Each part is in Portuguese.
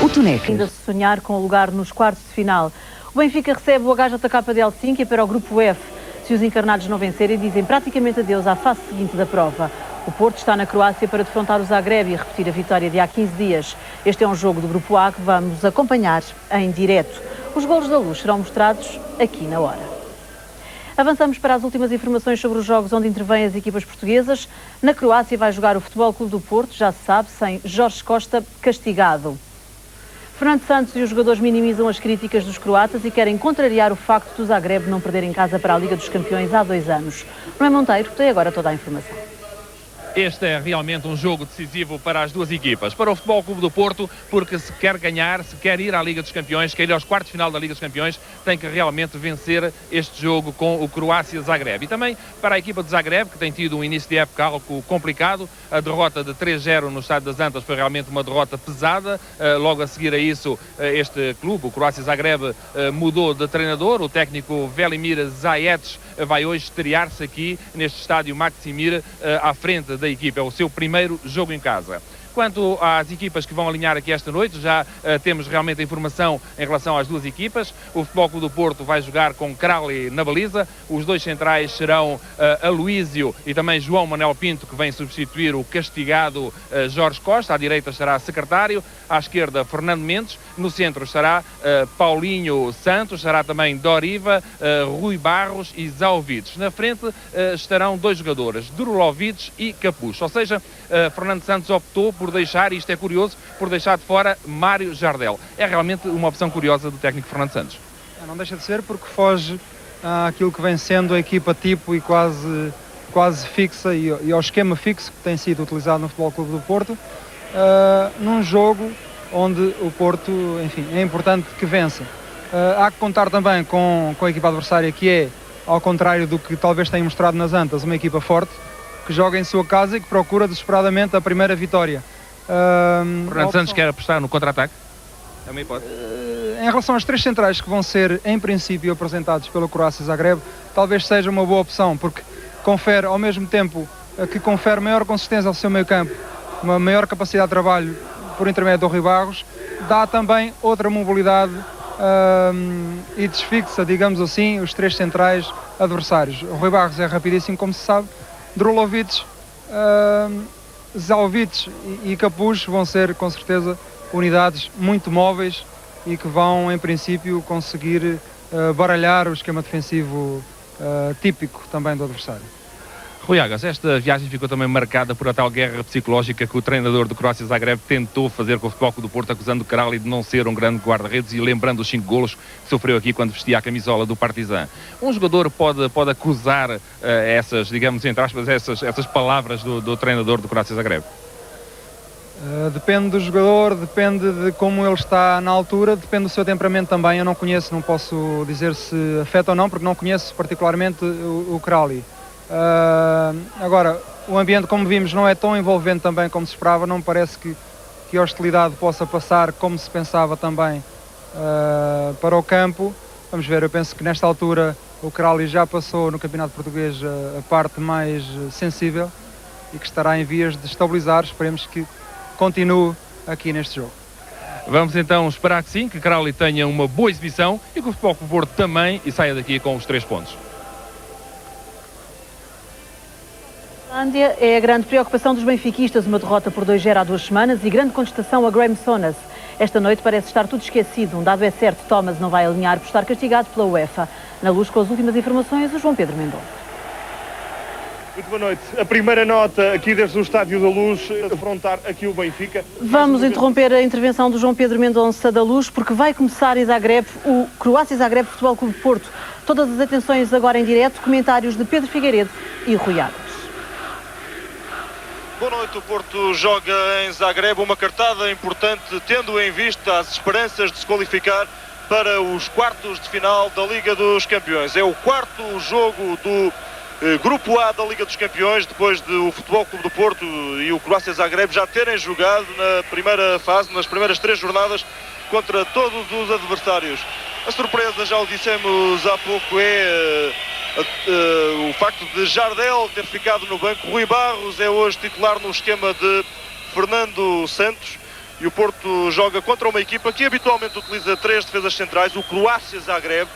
O Tonecas. Ainda se sonhar com o lugar nos quartos de final. O Benfica recebe o HJK de Helsinki para o grupo F. Se os encarnados não vencerem, dizem praticamente adeus à fase seguinte da prova. O Porto está na Croácia para defrontar o Zagreb e repetir a vitória de há 15 dias. Este é um jogo do grupo A que vamos acompanhar em direto. Os golos da Luz serão mostrados aqui na hora. Avançamos para as últimas informações sobre os jogos onde intervêm as equipas portuguesas. Na Croácia vai jogar o Futebol Clube do Porto, já se sabe, sem Jorge Costa castigado. Fernando Santos e os jogadores minimizam as críticas dos croatas e querem contrariar o facto do Zagreb não perder em casa para a Liga dos Campeões há 2 anos. Noé Monteiro tem agora toda a informação. Este é realmente um jogo decisivo para as duas equipas. Para o Futebol Clube do Porto, porque se quer ganhar, se quer ir à Liga dos Campeões, quer ir aos quartos de final da Liga dos Campeões, tem que realmente vencer este jogo com o Croácia Zagreb. E também para a equipa de Zagreb, que tem tido um início de época algo complicado. A derrota de 3-0 no Estádio das Antas foi realmente uma derrota pesada. Logo a seguir a isso, este clube, o Croácia Zagreb, mudou de treinador. O técnico Velimir Zajec vai hoje estrear-se aqui neste estádio Maksimir à frente da equipa. É o seu primeiro jogo em casa. Quanto às equipas que vão alinhar aqui esta noite, já temos realmente a informação em relação às duas equipas. O Futebol Clube do Porto vai jogar com Crowley na baliza. Os dois centrais serão Aloísio e também João Manuel Pinto, que vem substituir o castigado Jorge Costa. À direita estará Secretário, à esquerda Fernando Mendes. No centro estará Paulinho Santos, estará também Doriva, Rui Barros e Zauvic. Na frente estarão dois jogadores, Durulovic e Capucho. Ou seja, Fernando Santos optou por deixar, e isto é curioso, por deixar de fora Mário Jardel. É realmente uma opção curiosa do técnico Fernando Santos. Não deixa de ser, porque foge àquilo que vem sendo a equipa tipo e quase fixa e ao esquema fixo que tem sido utilizado no Futebol Clube do Porto, num jogo onde o Porto, enfim, é importante que vença. Há que contar também com a equipa adversária, que é, ao contrário do que talvez tenha mostrado nas Antas, uma equipa forte, que joga em sua casa e que procura desesperadamente a primeira vitória. Fernando Santos quer apostar no contra-ataque? É uma hipótese. Em relação aos três centrais que vão ser, em princípio, apresentados pelo Croácia Zagreb, talvez seja uma boa opção, porque confere, ao mesmo tempo que confere maior consistência ao seu meio-campo, uma maior capacidade de trabalho por intermédio do Rui Barros, dá também outra mobilidade e desfixa, digamos assim, os três centrais adversários. O Rui Barros é rapidíssimo, como se sabe. Drulovic, Zauvic e Capucho vão ser, com certeza, unidades muito móveis e que vão, em princípio, conseguir baralhar o esquema defensivo típico também do adversário. Rui Agas, esta viagem ficou também marcada por a tal guerra psicológica que o treinador do Croácia Zagreb tentou fazer com o Futebol Clube do Porto, acusando o Crowley de não ser um grande guarda-redes e lembrando os 5 golos que sofreu aqui quando vestia a camisola do Partizan. Um jogador pode acusar essas, digamos, entre aspas, essas palavras do treinador do Croácia Zagreb? Depende do jogador, depende de como ele está na altura, depende do seu temperamento também. Eu não conheço, não posso dizer se afeta ou não, porque não conheço particularmente o Crowley. Agora, o ambiente, como vimos, não é tão envolvente também como se esperava. Não me parece que a hostilidade possa passar como se pensava também para o campo. Vamos ver, eu penso que nesta altura o Crowley já passou no Campeonato Português a parte mais sensível e que estará em vias de estabilizar. Esperemos que continue aqui neste jogo. Vamos então esperar que sim, que Crowley tenha uma boa exibição e que o Futebol Clube do Porto também e saia daqui com os 3 pontos. É a grande preocupação dos benfiquistas, uma derrota por 2-0 há 2 semanas e grande contestação a Graham Souness. Esta noite parece estar tudo esquecido. Um dado é certo, Thomas não vai alinhar por estar castigado pela UEFA. Na Luz, com as últimas informações, o João Pedro Mendonça. Muito boa noite. A primeira nota aqui desde o Estádio da Luz, afrontar aqui o Benfica. Vamos interromper a intervenção do João Pedro Mendonça da Luz, porque vai começar em Zagreb o Croácia Zagreb Futebol Clube de Porto. Todas as atenções agora em direto, comentários de Pedro Figueiredo e Rui Agas. Boa noite, o Porto joga em Zagreb uma cartada importante, tendo em vista as esperanças de se qualificar para os quartos de final da Liga dos Campeões. É o 4º jogo do Grupo A da Liga dos Campeões, depois de o Futebol Clube do Porto e o Croácia Zagreb já terem jogado na primeira fase, nas primeiras 3 jornadas, contra todos os adversários. A surpresa, já o dissemos há pouco, é o facto de Jardel ter ficado no banco. Rui Barros é hoje titular no esquema de Fernando Santos. E o Porto joga contra uma equipa que habitualmente utiliza 3 defesas centrais, o Croácia Zagreb,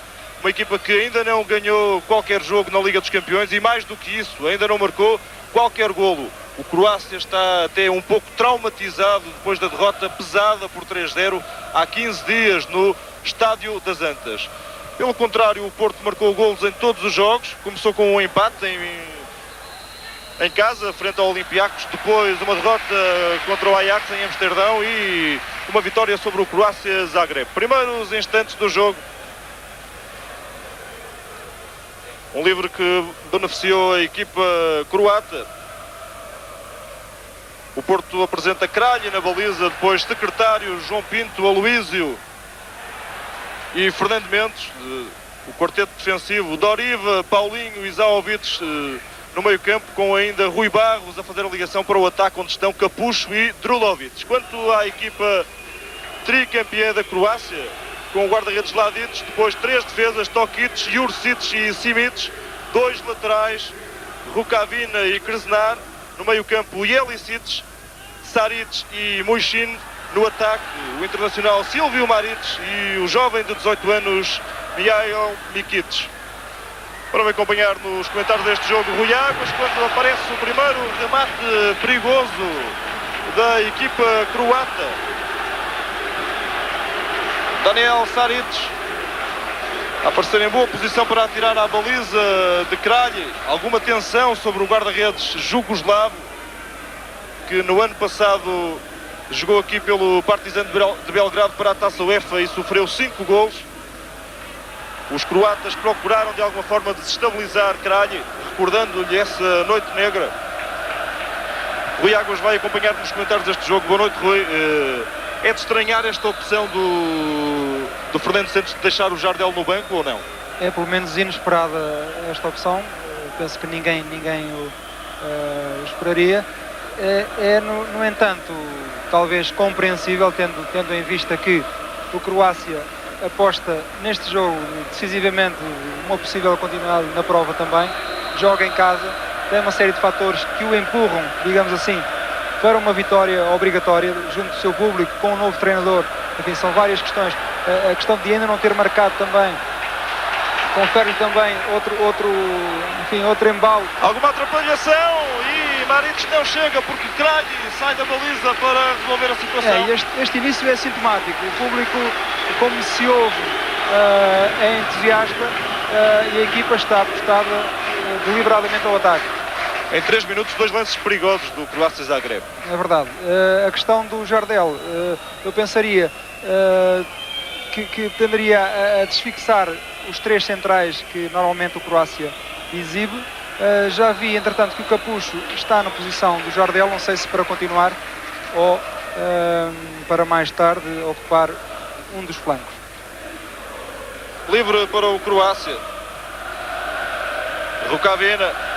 uma equipa que ainda não ganhou qualquer jogo na Liga dos Campeões e mais do que isso, ainda não marcou qualquer golo. O Croácia está até um pouco traumatizado depois da derrota pesada por 3-0 há 15 dias no Estádio das Antas. Pelo contrário, o Porto marcou golos em todos os jogos, começou com um empate em casa, frente ao Olympiacos, depois uma derrota contra o Ajax em Amsterdão e uma vitória sobre o Croácia Zagreb. Primeiros instantes do jogo, um livre que beneficiou a equipa croata. O Porto apresenta Kralj na baliza, depois Secretário, João Pinto, Aloísio e Fernando Mendes. O quarteto defensivo, Doriva, Paulinho e Zaovic no meio campo, com ainda Rui Barros a fazer a ligação para o ataque, onde estão Capucho e Drulovic. Quanto à equipa tricampeã da Croácia, com o guarda-redes Ladic, depois 3 defesas, Tokic, Jursic e Simic, 2 laterais, Rukavina e Krasnar, no meio campo Jelicic, Saric e Muixin, no ataque o internacional Silvio Maric e o jovem de 18 anos Mihail Mikic. Para me acompanhar nos comentários deste jogo, Rui Águas, quando aparece o primeiro remate perigoso da equipa croata. Daniel Saric a aparecer em boa posição para atirar à baliza de Kralj. Alguma tensão sobre o guarda-redes jugoslavo, que no ano passado jogou aqui pelo Partizan de Belgrado para a Taça UEFA e sofreu 5 golos. Os croatas procuraram de alguma forma desestabilizar Kralj, recordando-lhe essa noite negra. Rui Águas vai acompanhar nos comentários deste jogo. Boa noite, Rui. É de estranhar esta opção do Fernando Santos de deixar o Jardel no banco ou não? É pelo menos inesperada esta opção. Penso que ninguém o esperaria. No entanto, talvez compreensível, tendo em vista que o Croácia aposta neste jogo decisivamente uma possível continuidade na prova também, joga em casa, tem uma série de fatores que o empurram, digamos assim, para uma vitória obrigatória junto do seu público, com um novo treinador. Enfim, são várias questões. A questão de ainda não ter marcado também confere também outro embalo. Alguma atrapalhação e Maric não chega porque Kralj sai da baliza para resolver a situação. Este início é sintomático. O público, como se ouve, é entusiasta e a equipa está apostada deliberadamente ao ataque. Em 3 minutos, 2 lances perigosos do Croácia Zagreb. É verdade. A questão do Jardel, eu pensaria que tenderia a desfixar os 3 centrais que normalmente o Croácia exibe. Já vi, entretanto, que o Capucho está na posição do Jardel, não sei se para continuar ou para mais tarde ocupar um dos flancos. Livre para o Croácia. Rukavina.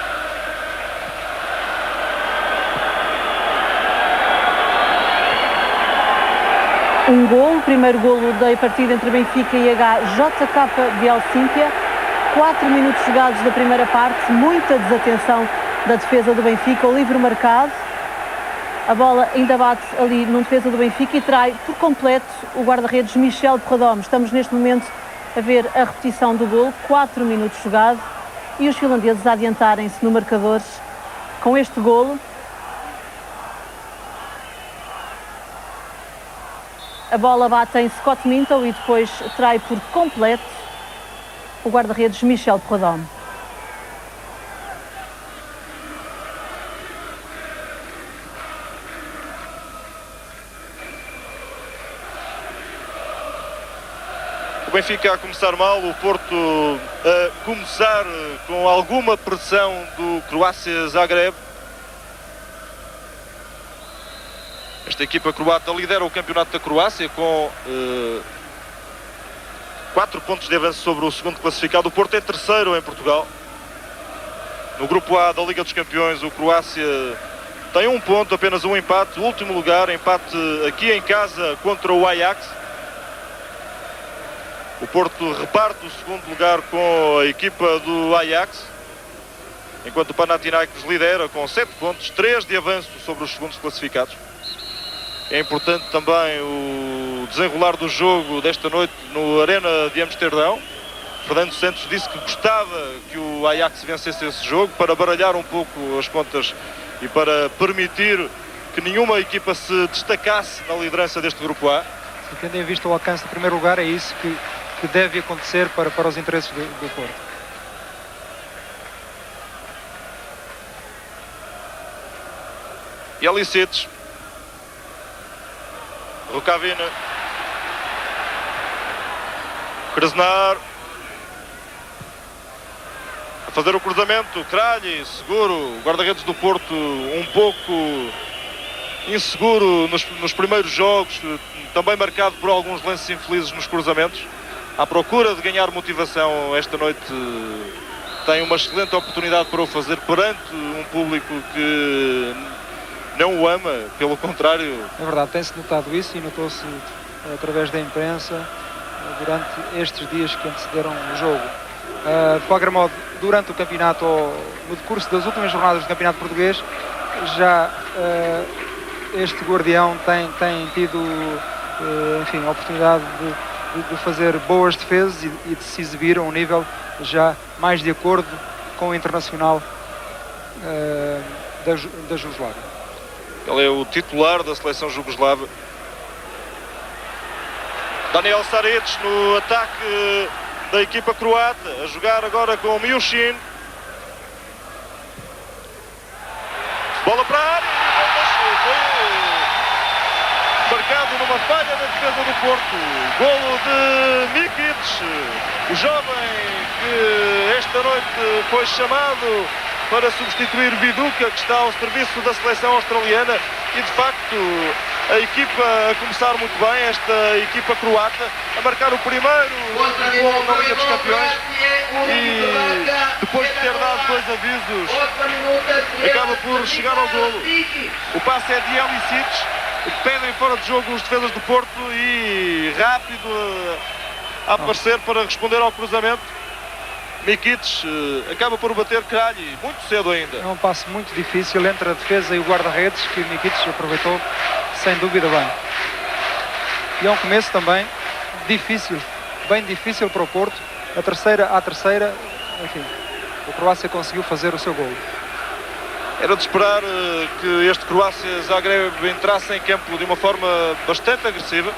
Um golo, primeiro golo da partida entre Benfica e HJK de Helsínquia. 4 minutos jogados da primeira parte, muita desatenção da defesa do Benfica, o livre marcado. A bola ainda bate ali num defesa do Benfica e trai por completo o guarda-redes Michel Perradome. Estamos neste momento a ver a repetição do golo, 4 minutos jogado, e os finlandeses a adiantarem-se no marcador com este golo. A bola bate em Scott Minto e depois trai por completo o guarda-redes Michel Perradome. O Benfica a começar mal, o Porto a começar com alguma pressão do Croácia Zagreb. Esta equipa croata lidera o campeonato da Croácia com 4 pontos de avanço sobre o segundo classificado. O Porto é terceiro em Portugal. No grupo A da Liga dos Campeões, o Croácia tem 1 ponto, apenas um empate. O último lugar, empate aqui em casa contra o Ajax. O Porto reparte o segundo lugar com a equipa do Ajax, enquanto o Panathinaikos lidera com 7 pontos, 3 de avanço sobre os segundos classificados. É importante também o desenrolar do jogo desta noite no Arena de Amsterdão. Fernando Santos disse que gostava que o Ajax vencesse esse jogo para baralhar um pouco as contas e para permitir que nenhuma equipa se destacasse na liderança deste grupo A. Se tendo em vista o alcance do primeiro lugar, é isso que deve acontecer para os interesses do Porto. E Alicites, Rukavina, Krasnar, a fazer o cruzamento, Kralj, seguro, o guarda-redes do Porto um pouco inseguro nos primeiros jogos, também marcado por alguns lances infelizes nos cruzamentos, à procura de ganhar motivação esta noite. Tem uma excelente oportunidade para o fazer perante um público que não o ama, pelo contrário. É verdade, tem-se notado isso e notou-se através da imprensa durante estes dias que antecederam o jogo. De qualquer modo, durante o campeonato, no decurso das últimas jornadas do campeonato português, já este guardião tem tido enfim, a oportunidade de fazer boas defesas e de se exibir a um nível já mais de acordo com o internacional da Jugoslávia. Ele é o titular da seleção jugoslava. Daniel Saric no ataque da equipa croata, a jogar agora com o Miushin. Bola para a área, foi marcado numa falha na defesa do Porto. Golo de Mikic, o jovem que esta noite foi chamado para substituir Viduka, que está ao serviço da seleção australiana, e de facto a equipa a começar muito bem, esta equipa croata, a marcar o primeiro gol na Liga dos Campeões, e depois de ter dado 2 avisos acaba por chegar ao golo. O passe é de Alicites, pedem fora de jogo os defesas do Porto e rápido a aparecer para responder ao cruzamento. Mikic acaba por bater Kralj muito cedo ainda. É um passe muito difícil entre a defesa e o guarda-redes, que o Mikic aproveitou sem dúvida bem. E é um começo também difícil, bem difícil para o Porto. À terceira, enfim, o Croácia conseguiu fazer o seu golo. Era de esperar que este Croácia Zagreb entrasse em campo de uma forma bastante agressiva.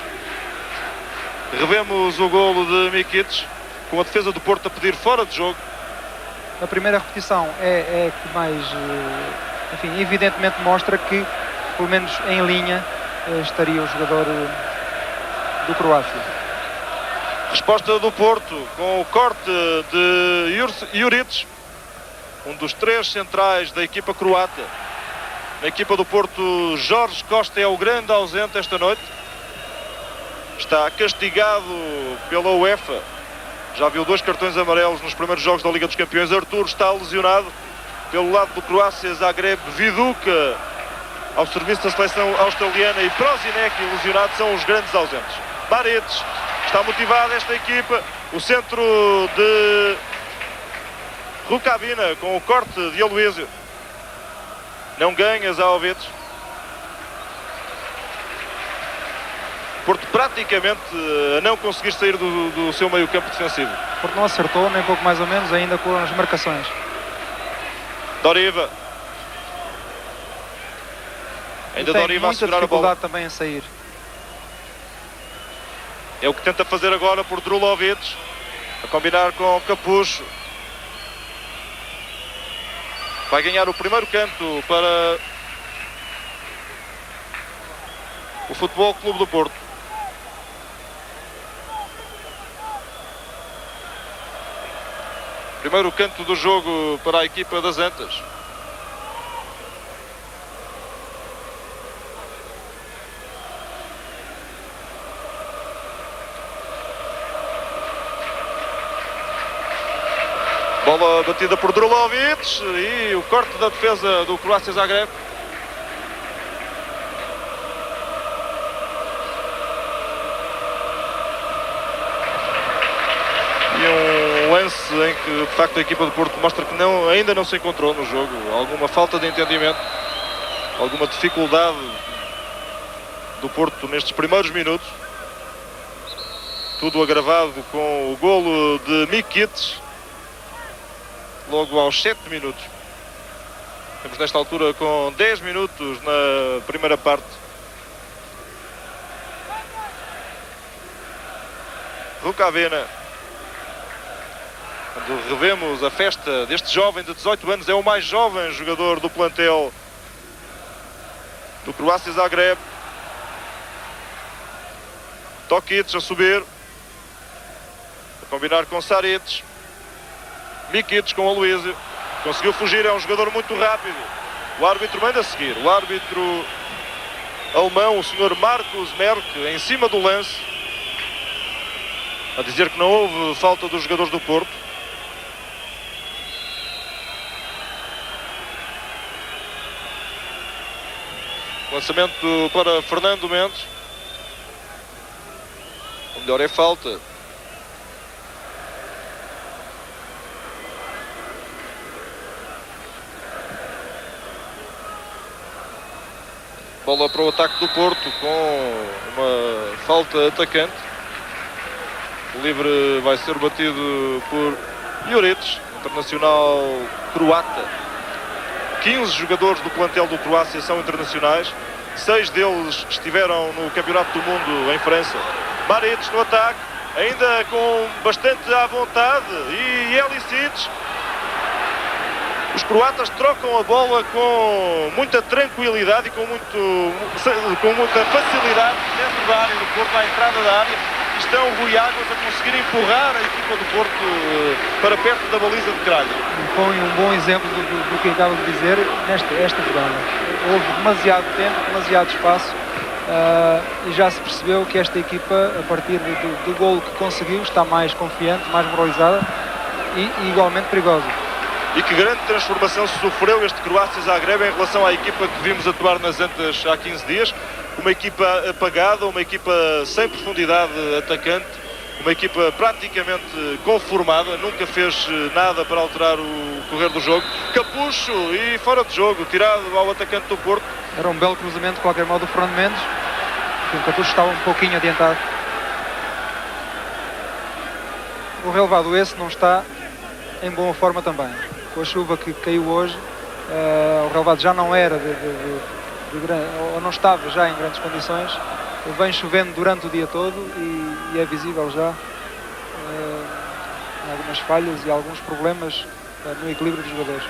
Revemos o golo de Mikic, com a defesa do Porto a pedir fora de jogo. A primeira repetição é que mais, enfim, evidentemente mostra que, pelo menos em linha, estaria o jogador do Croácia. Resposta do Porto com o corte de Juric, um dos 3 centrais da equipa croata. Na equipa do Porto, Jorge Costa é o grande ausente esta noite. Está castigado pela UEFA. Já viu 2 cartões amarelos nos primeiros jogos da Liga dos Campeões. Artur está lesionado. Pelo lado do Croácia Zagreb, Viduka ao serviço da seleção australiana e Prozinec lesionado são os grandes ausentes. Baredes, está motivada esta equipa. O centro de Rukavina com o corte de Aloísio. Não ganha Zaovic. Porto praticamente a não conseguir sair do seu meio campo defensivo. Porto não acertou, nem pouco mais ou menos, ainda com as marcações. Doriva. Ainda Doriva a segurar a bola. Muita dificuldade também em sair. É o que tenta fazer agora por Drulovic, a combinar com Capucho. Vai ganhar o primeiro canto para o Futebol Clube do Porto. Primeiro canto do jogo para a equipa das Antas. Bola batida por Drulovic e o corte da defesa do Croácia Zagreb. E um lance em que de facto a equipa do Porto mostra que ainda não se encontrou no jogo. Alguma falta de entendimento, alguma dificuldade do Porto nestes primeiros minutos. Tudo agravado com o golo de Mikic, logo aos 7 minutos. Estamos nesta altura com 10 minutos na primeira parte. Rukavina. Quando revemos a festa deste jovem de 18 anos, é o mais jovem jogador do plantel do Croácia Zagreb. Tokic a subir, a combinar com Saric. Mikic com Aloísio, conseguiu fugir, é um jogador muito rápido. O árbitro manda seguir, o árbitro alemão, o Sr. Markus Merck, em cima do lance, a dizer que não houve falta dos jogadores do Porto. Lançamento para Fernando Mendes. O melhor é falta. Bola para o ataque do Porto com uma falta atacante. O livre vai ser batido por Juric, internacional croata. 15 jogadores do plantel do Croácia são internacionais. 6 deles estiveram no Campeonato do Mundo em França. Maric no ataque, ainda com bastante à vontade. E Elisic. Os croatas trocam a bola com muita tranquilidade e com muita facilidade dentro da área do Porto, à entrada da área. Estão o Rui Águas a conseguir empurrar a equipa do Porto para perto da baliza de Kralj. Põe um bom exemplo do que acabo de dizer esta jogada. Houve demasiado tempo, demasiado espaço e já se percebeu que esta equipa, a partir do golo que conseguiu, está mais confiante, mais moralizada e igualmente perigosa. E que grande transformação sofreu este Croácia Zagreb em relação à equipa que vimos atuar nas Antas há 15 dias. Uma equipa apagada, uma equipa sem profundidade atacante, uma equipa praticamente conformada, nunca fez nada para alterar o correr do jogo. Capucho e fora de jogo, tirado ao atacante do Porto. Era um belo cruzamento de qualquer modo do Fernando Mendes, que o Capucho estava um pouquinho adiantado. O relevado esse não está em boa forma também. Com a chuva que caiu hoje, o relevado já não era ou não estava já em grandes condições. Vem chovendo durante o dia todo e é visível já algumas falhas e alguns problemas no equilíbrio dos jogadores.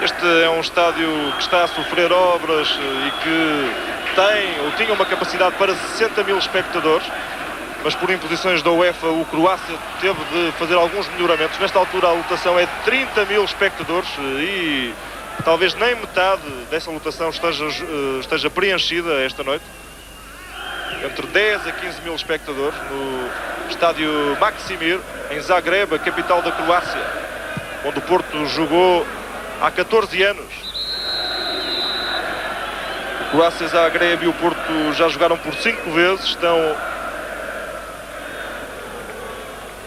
Este é um estádio que está a sofrer obras e que tinha uma capacidade para 60 mil espectadores, mas por imposições da UEFA o Croácia teve de fazer alguns melhoramentos. Nesta altura a lotação é de 30 mil espectadores e talvez nem metade dessa lotação esteja preenchida esta noite. Entre 10 a 15 mil espectadores no estádio Maksimir, em Zagreb, a capital da Croácia, onde o Porto jogou há 14 anos. O Croácia Zagreb e o Porto já jogaram por 5 vezes, estão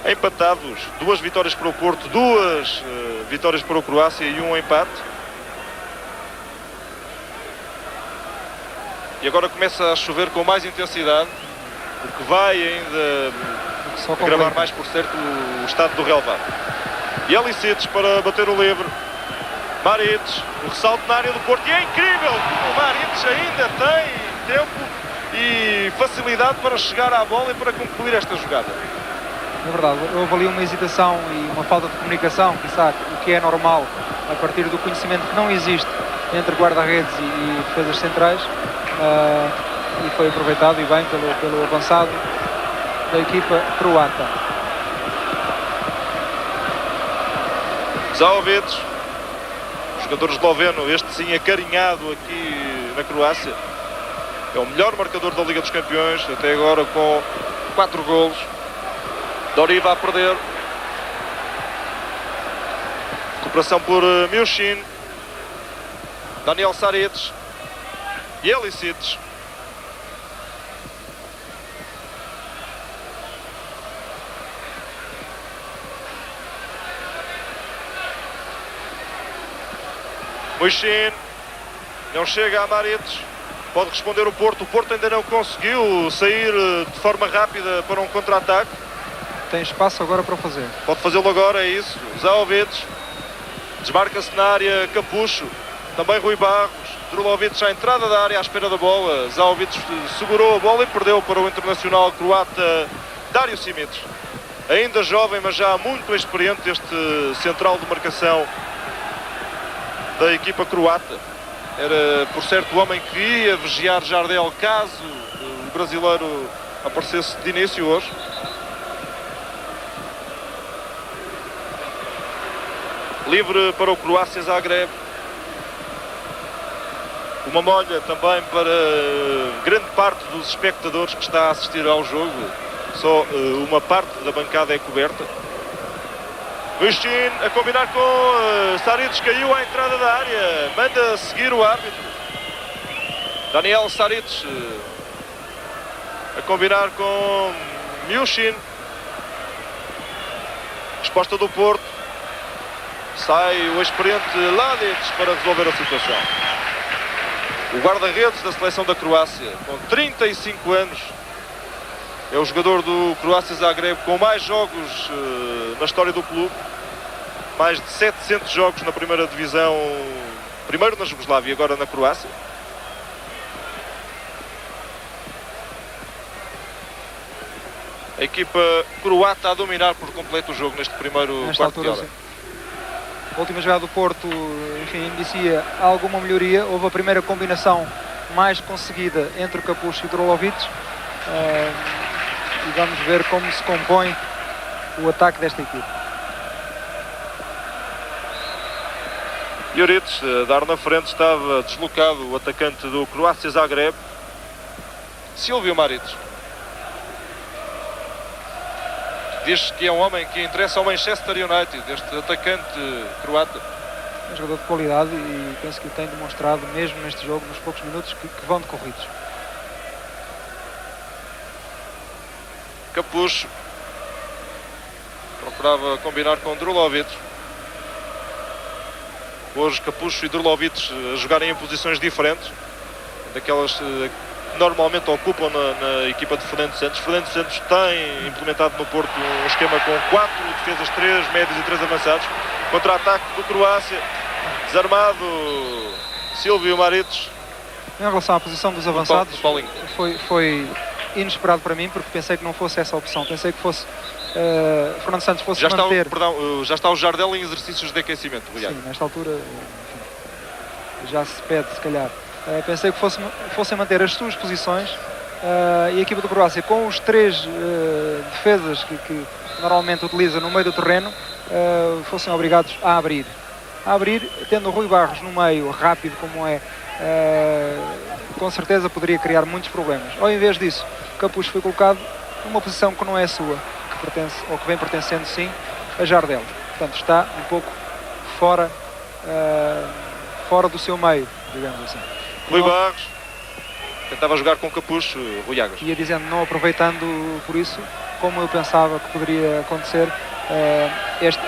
empatados. 2 vitórias para o Porto, 2 vitórias para o Croácia e 1 empate. E agora começa a chover com mais intensidade, o que vai ainda agravar mais por certo o estado do relevado. E Elisic para bater o livre. Maric, o ressalto na área do Porto. E é incrível como o Maric ainda tem tempo e facilidade para chegar à bola e para concluir esta jogada. É verdade, houve ali uma hesitação e uma falta de comunicação, quizá, o que é normal a partir do conhecimento que não existe entre guarda-redes e defesas centrais. E foi aproveitado e bem pelo avançado da equipa croata. Zaovic, jogador esloveno, este sim acarinhado aqui na Croácia. É o melhor marcador da Liga dos Campeões, até agora com 4 golos. Doriva a perder. Recuperação por Milchin. Daniel Saric. E Elisic. Milchin. Não chega a Maric. Pode responder o Porto ainda não conseguiu sair de forma rápida para um contra-ataque. Tem espaço agora para fazer. Pode fazê-lo agora, é isso. Zahovic desmarca-se na área, Capucho, também Rui Barros, Drulovic à entrada da área à espera da bola. Zahovic segurou a bola e perdeu para o internacional croata Dário Simic. Ainda jovem, mas já muito experiente, este central de marcação da equipa croata. Era, por certo, o homem que ia vigiar Jardel caso o brasileiro aparecesse de início hoje. Livre para o Croácia Zagreb. Uma molha também para grande parte dos espectadores que está a assistir ao jogo. Só uma parte da bancada é coberta. Vistin a combinar com Saric, caiu à entrada da área. Manda seguir o árbitro. Daniel Saric a combinar com Miushin. Resposta do Porto. Sai o experiente Ladic para resolver a situação. O guarda-redes da seleção da Croácia, com 35 anos, é o jogador do Croácia Zagreb com mais jogos na história do clube. Mais de 700 jogos na primeira divisão, primeiro na Jugoslávia e agora na Croácia. A equipa croata a dominar por completo o jogo neste primeiro quarto de hora. Sim. A última jogada do Porto, enfim, indicia alguma melhoria. Houve a primeira combinação mais conseguida entre o Capucho e o Drulovic. E vamos ver como se compõe o ataque desta equipe. Juric, a dar na frente, estava deslocado o atacante do Croácia Zagreb, Silvio Maric. Diz que é um homem que interessa ao Manchester United, este atacante croata. É um jogador de qualidade e penso que o tem demonstrado mesmo neste jogo, nos poucos minutos que vão decorridos. Capucho procurava combinar com Drulovic. Hoje Capucho e Drulovic a jogarem em posições diferentes daquelas que normalmente ocupam na equipa de Fernando Santos. Fernando Santos tem implementado no Porto um esquema com 4 defesas, 3 médios e 3 avançados. Contra-ataque do Croácia, desarmado Silvio Maric. Em relação à posição dos avançados, foi inesperado para mim, porque pensei que não fosse essa a opção. Pensei que fosse Fernando Santos fosse manter... Já está o Jardel em exercícios de aquecimento. Sim, nesta altura enfim, já se pede, se calhar. Pensei que fossem manter as suas posições e a equipa do Croácia, com os 3 defesas que normalmente utiliza no meio do terreno, fossem obrigados a abrir. Tendo o Rui Barros no meio, rápido como é, com certeza poderia criar muitos problemas. Ao invés disso, Capucho foi colocado numa posição que não é sua, que pertence, ou que vem pertencendo sim, a Jardel. Portanto, está um pouco fora do seu meio, digamos assim. Rui Barros tentava jogar com Capucho, Rui Águas. Ia dizendo, não aproveitando por isso, como eu pensava que poderia acontecer,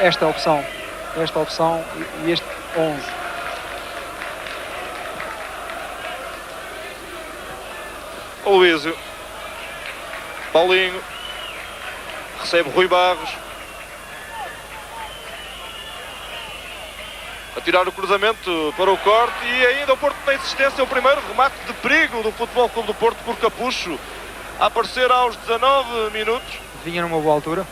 esta opção e este 11. O Luísio, Paulinho, recebe Rui Barros, a tirar o cruzamento para o corte e ainda o Porto tem assistência, o primeiro remate de perigo do Futebol Clube do Porto por Capucho, a aparecer aos 19 minutos. Vinha numa boa altura.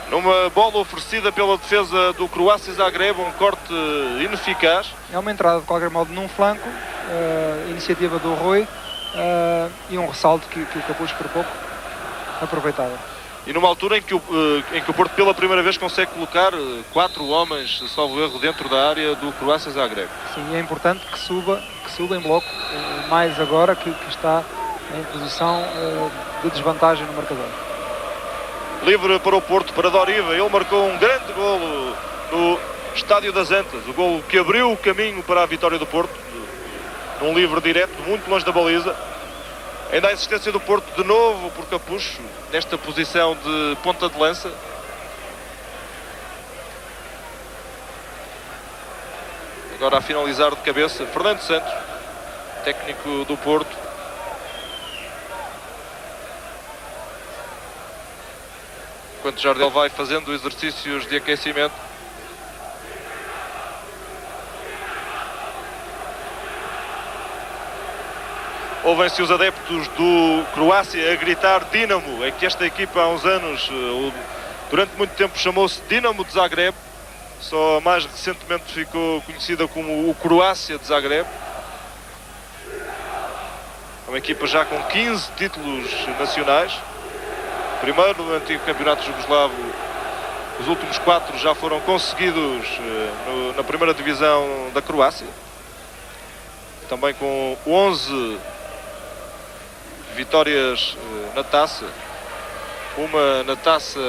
Numa bola oferecida pela defesa do Croácia Zagreb, um corte ineficaz. É uma entrada de qualquer modo num flanco, iniciativa do Rui, e um ressalto que o Capucho por pouco aproveitava. E numa altura em que o Porto pela primeira vez consegue colocar 4 homens, salvo erro, dentro da área do Croácia Zagreb. Sim, é importante que suba em bloco, mais agora que está em posição de desvantagem no marcador. Livre para o Porto, para Doriva. Ele marcou um grande golo no Estádio das Antas. O golo que abriu o caminho para a vitória do Porto. Num livre direto, muito longe da baliza. Ainda a existência do Porto de novo por Capucho, nesta posição de ponta de lança. Agora a finalizar de cabeça, Fernando Santos. técnico do Porto. Enquanto Jardel vai fazendo exercícios de aquecimento. Ouvem-se os adeptos do Croácia a gritar Dinamo. É que esta equipa há uns anos, durante muito tempo, chamou-se Dinamo de Zagreb. Só mais recentemente ficou conhecida como o Croácia de Zagreb. É uma equipa já com 15 títulos nacionais. Primeiro no antigo campeonato jugoslavo, os últimos 4 já foram conseguidos na primeira divisão da Croácia. Também com 11 vitórias na taça. Uma na taça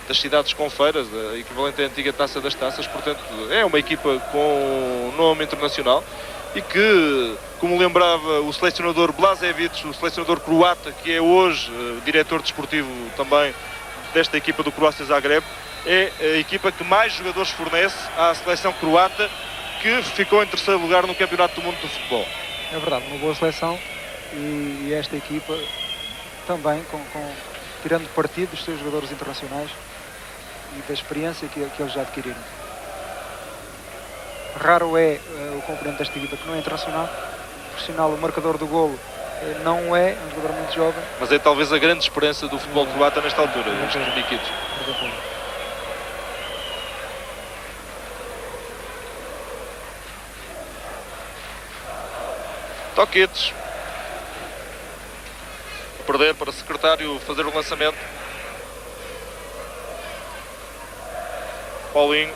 das cidades confeiras, a equivalente à antiga taça das taças. Portanto, é uma equipa com nome internacional e que, como lembrava o selecionador Blažević, o selecionador croata, que é hoje diretor desportivo também desta equipa do Croácia Zagreb, é a equipa que mais jogadores fornece à seleção croata, que ficou em terceiro lugar no Campeonato do Mundo de Futebol. É verdade, uma boa seleção e esta equipa também tirando partido dos seus jogadores internacionais e da experiência que eles já adquiriram. Raro é o componente desta equipa que não é internacional. Por sinal, o marcador do golo não é um jogador muito jovem. Mas é talvez a grande esperança do futebol croata nesta altura, estes Nikic. Toquites. A perder para o secretário fazer o lançamento. Paulinho.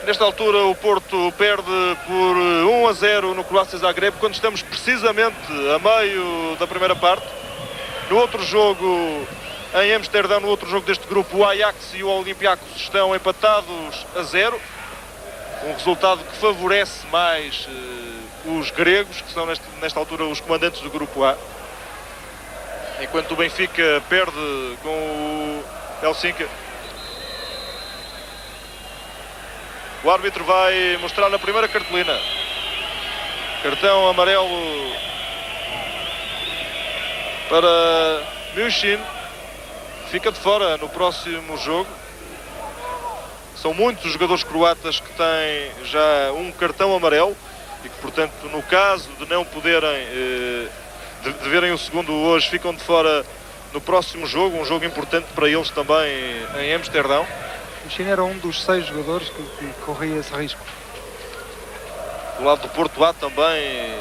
Nesta altura o Porto perde por 1-0 no Croácia Zagreb, quando estamos precisamente a meio da primeira parte. No outro jogo, em Amsterdão, no outro jogo deste grupo, o Ajax e o Olympiacos estão empatados a 0. Um resultado que favorece mais os gregos, que são nesta altura os comandantes do grupo A. Enquanto o Benfica perde com o Helsinki. O árbitro vai mostrar na primeira cartolina. Cartão amarelo para Musin. Fica de fora no próximo jogo. São muitos os jogadores croatas que têm já um cartão amarelo e que, portanto, no caso de não poderem de verem o segundo hoje, ficam de fora no próximo jogo, um jogo importante para eles também em Amsterdão. O China era um dos 6 jogadores que corria esse risco. Do lado do Porto há também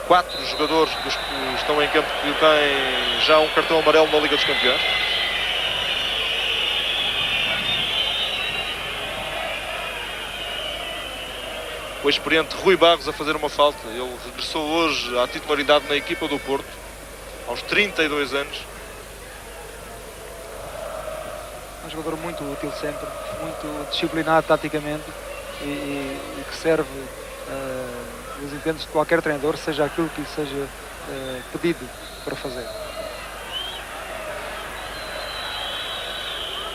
4 jogadores dos que estão em campo que têm já um cartão amarelo na Liga dos Campeões. O experiente Rui Barros a fazer uma falta. Ele regressou hoje à titularidade na equipa do Porto, aos 32 anos. Um jogador muito útil sempre, muito disciplinado taticamente e que serve os intentos de qualquer treinador, seja aquilo que lhe seja pedido para fazer.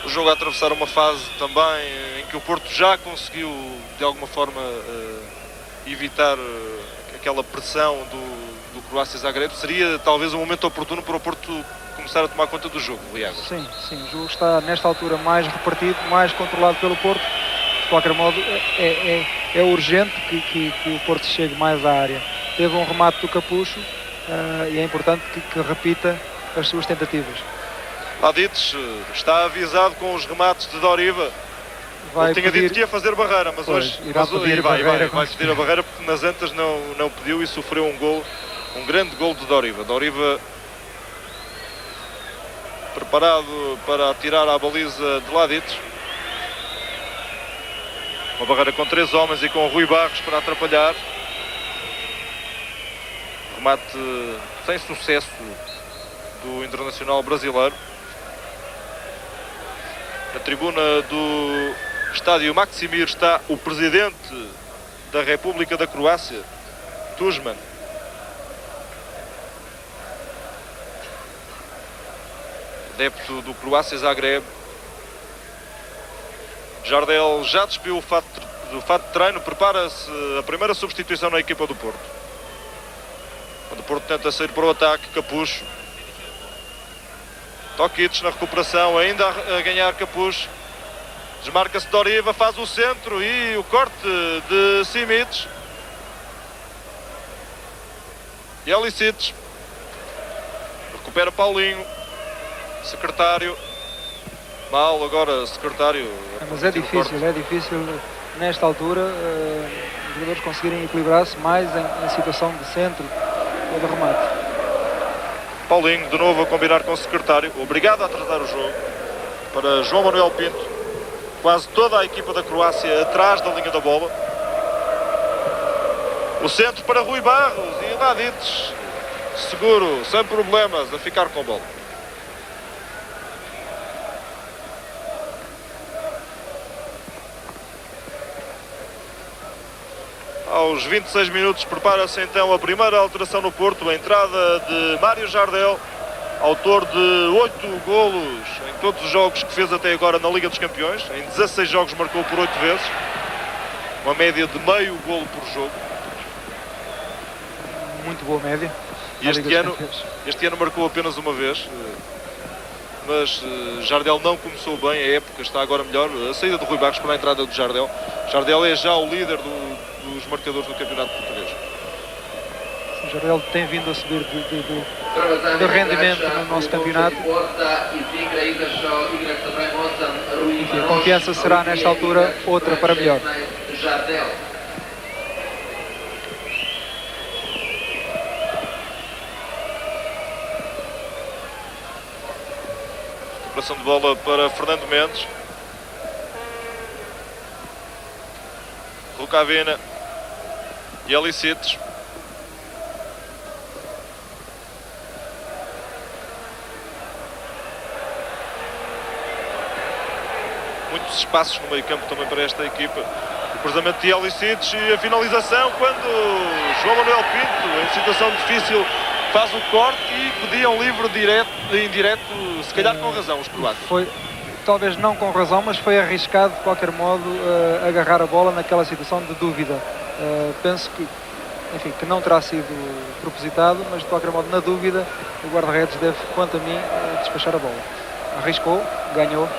O jogo a atravessar uma fase também em que o Porto já conseguiu de alguma forma evitar aquela pressão do Croácia Zagreb. Seria talvez um momento oportuno para o Porto começar a tomar conta do jogo, Liago. Sim, o jogo está nesta altura mais repartido, mais controlado pelo Porto. De qualquer modo é urgente que o Porto chegue mais à área. Teve um remate do Capucho e é importante que repita as suas tentativas. Ladic está avisado com os remates de Doriva. Ele tinha dito que ia fazer barreira, mas hoje vai pedir a barreira, porque nas antas não pediu e sofreu um grande gol de Doriva. Doriva preparado para atirar à baliza de Ladic. Uma barreira com 3 homens e com Rui Barros para atrapalhar. Remate sem sucesso do internacional brasileiro. Na tribuna do estádio Maksimir está o presidente da República da Croácia, Tuđman. adepto do Croácia Zagreb. Jardel já despiu o fato de treino, prepara-se a primeira substituição na equipa do Porto. Quando o Porto tenta sair para o ataque, Capucho. Tokic na recuperação, ainda a ganhar Capucho. Desmarca-se Doriva, faz o centro e o corte de Simic. Jelicic. Recupera Paulinho. Secretário. Mal agora, Secretário. Mas é difícil nesta altura os jogadores conseguirem equilibrar-se mais em situação de centro ou de remate. Paulinho de novo a combinar com o Secretário. Obrigado a atrasar o jogo para João Manuel Pinto. Quase toda a equipa da Croácia atrás da linha da bola. O centro para Rui Barros e Radic. Seguro, sem problemas, a ficar com a bola. Aos 26 minutos prepara-se então a primeira alteração no Porto. A entrada de Mário Jardel, autor de 8 golos em todos os jogos que fez até agora na Liga dos Campeões. Em 16 jogos marcou por 8 vezes. Uma média de meio golo por jogo. Muito boa média. E este ano marcou apenas uma vez. Mas Jardel não começou bem, a época está agora melhor. A saída do Rui Barros para a entrada de Jardel. Jardel é já o líder dos marcadores do campeonato português. O Jardel tem vindo a subir de rendimento no nosso campeonato. Enfim, a confiança será nesta altura outra para melhor. Recuperação de bola para Fernando Mendes. Rukavina. Jelicic. Muitos espaços no meio campo também para esta equipa. O cruzamento de Jelicic e a finalização quando João Manuel Pinto, em situação difícil, faz o corte e pedia um livre indireto, se calhar com razão, os croatas. Foi, talvez não com razão, mas foi arriscado de qualquer modo agarrar a bola naquela situação de dúvida. Penso que, enfim, que não terá sido propositado, mas de qualquer modo, na dúvida, o guarda-redes deve, quanto a mim, despachar a bola. Arriscou, ganhou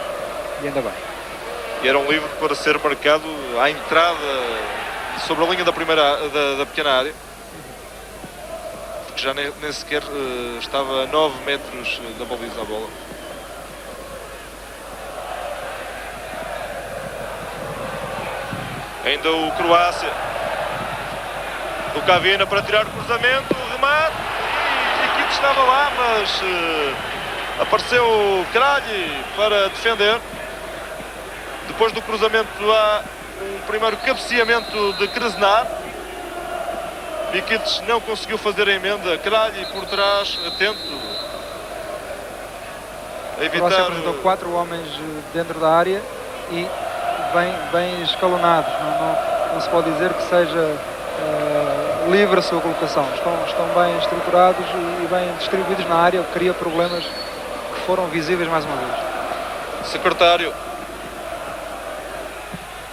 e ainda bem. E era um livre para ser marcado à entrada sobre a linha da pequena área. Que já nem sequer estava a 9 metros da baliza a bola. Ainda o Croácia. O Cavina para tirar o cruzamento, o remate. E aqui estava lá, mas apareceu Kralj para defender. Depois do cruzamento há um primeiro cabeceamento de Krasnar. Mikic não conseguiu fazer a emenda. Kralj por trás, atento a evitar. O Croácia apresentou 4 homens dentro da área e bem escalonados. Não se pode dizer que seja livre a sua colocação. Estão bem estruturados e bem distribuídos na área, o que cria problemas que foram visíveis mais uma vez. Secretário.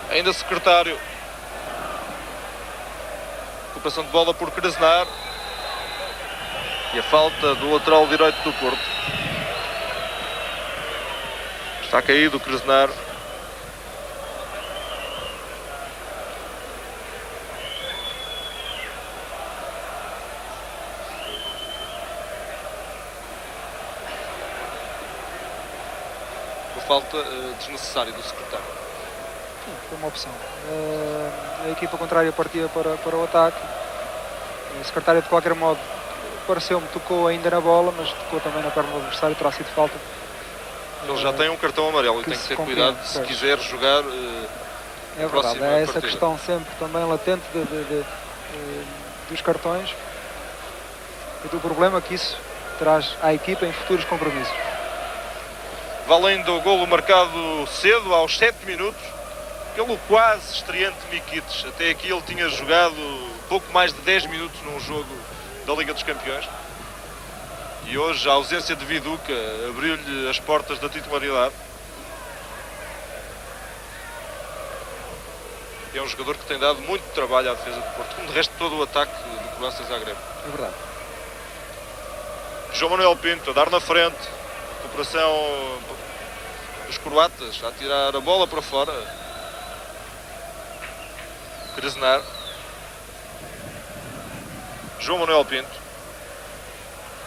Ainda Secretário. Recuperação de bola por Krasnar. E a falta do lateral direito do Porto. Está caído o Krasnar. Uma falta desnecessária do Secretário. Foi uma opção. A equipa contrária partia para o ataque. O Secretário, de qualquer modo, pareceu-me, tocou ainda na bola, mas tocou também na perna do adversário, terá sido falta. Ele já tem um cartão amarelo e tem que ter cuidado se quiser jogar. É verdade, é essa questão sempre também latente dos cartões e do problema que isso traz à equipa em futuros compromissos. Valendo o golo marcado cedo, aos 7 minutos, pelo quase estreante Mikic. Até aqui ele tinha jogado pouco mais de 10 minutos num jogo da Liga dos Campeões. E hoje a ausência de Viduca abriu-lhe as portas da titularidade. É um jogador que tem dado muito trabalho à defesa do Porto, como de resto todo o ataque do Croácia Zagreb. É verdade. João Manuel Pinto a dar na frente, recuperação dos croatas a tirar a bola para fora. Krasnar. João Manuel Pinto.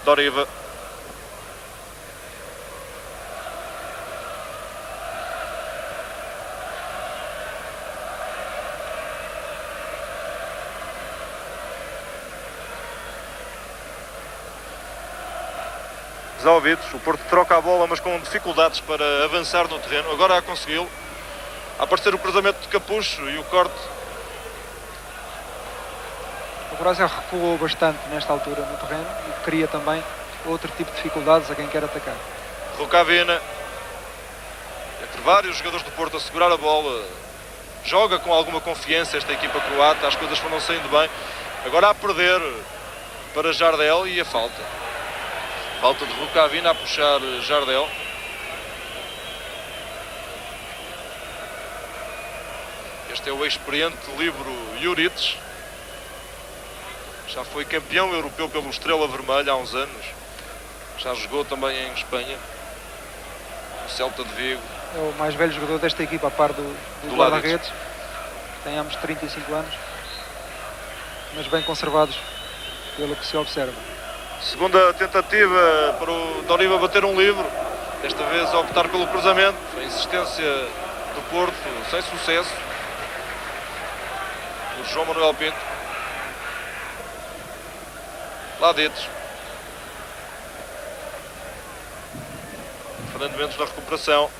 Doriva. Resolvidos, o Porto troca a bola, mas com dificuldades para avançar no terreno. Agora a consegui-lo. A aparecer o cruzamento de Capucho e o corte. O Croácia recuou bastante nesta altura no terreno e cria também outro tipo de dificuldades a quem quer atacar. Rukavina, entre vários jogadores do Porto a segurar a bola, joga com alguma confiança esta equipa croata, as coisas foram saindo bem. Agora a perder para Jardel e a falta. Falta de Rukavina a puxar Jardel. Este é o experiente livro Juric. Já foi campeão europeu pelo Estrela Vermelha há uns anos. Já jogou também em Espanha. O Celta de Vigo. É o mais velho jogador desta equipa, a par do guarda-redes. Tem ambos 35 anos. Mas bem conservados, pelo que se observa. Segunda tentativa para o Doriva bater um livro. Desta vez a optar pelo cruzamento. A insistência do Porto sem sucesso. Por João Manuel Pinto. Laditos. Fernando Mendes na recuperação.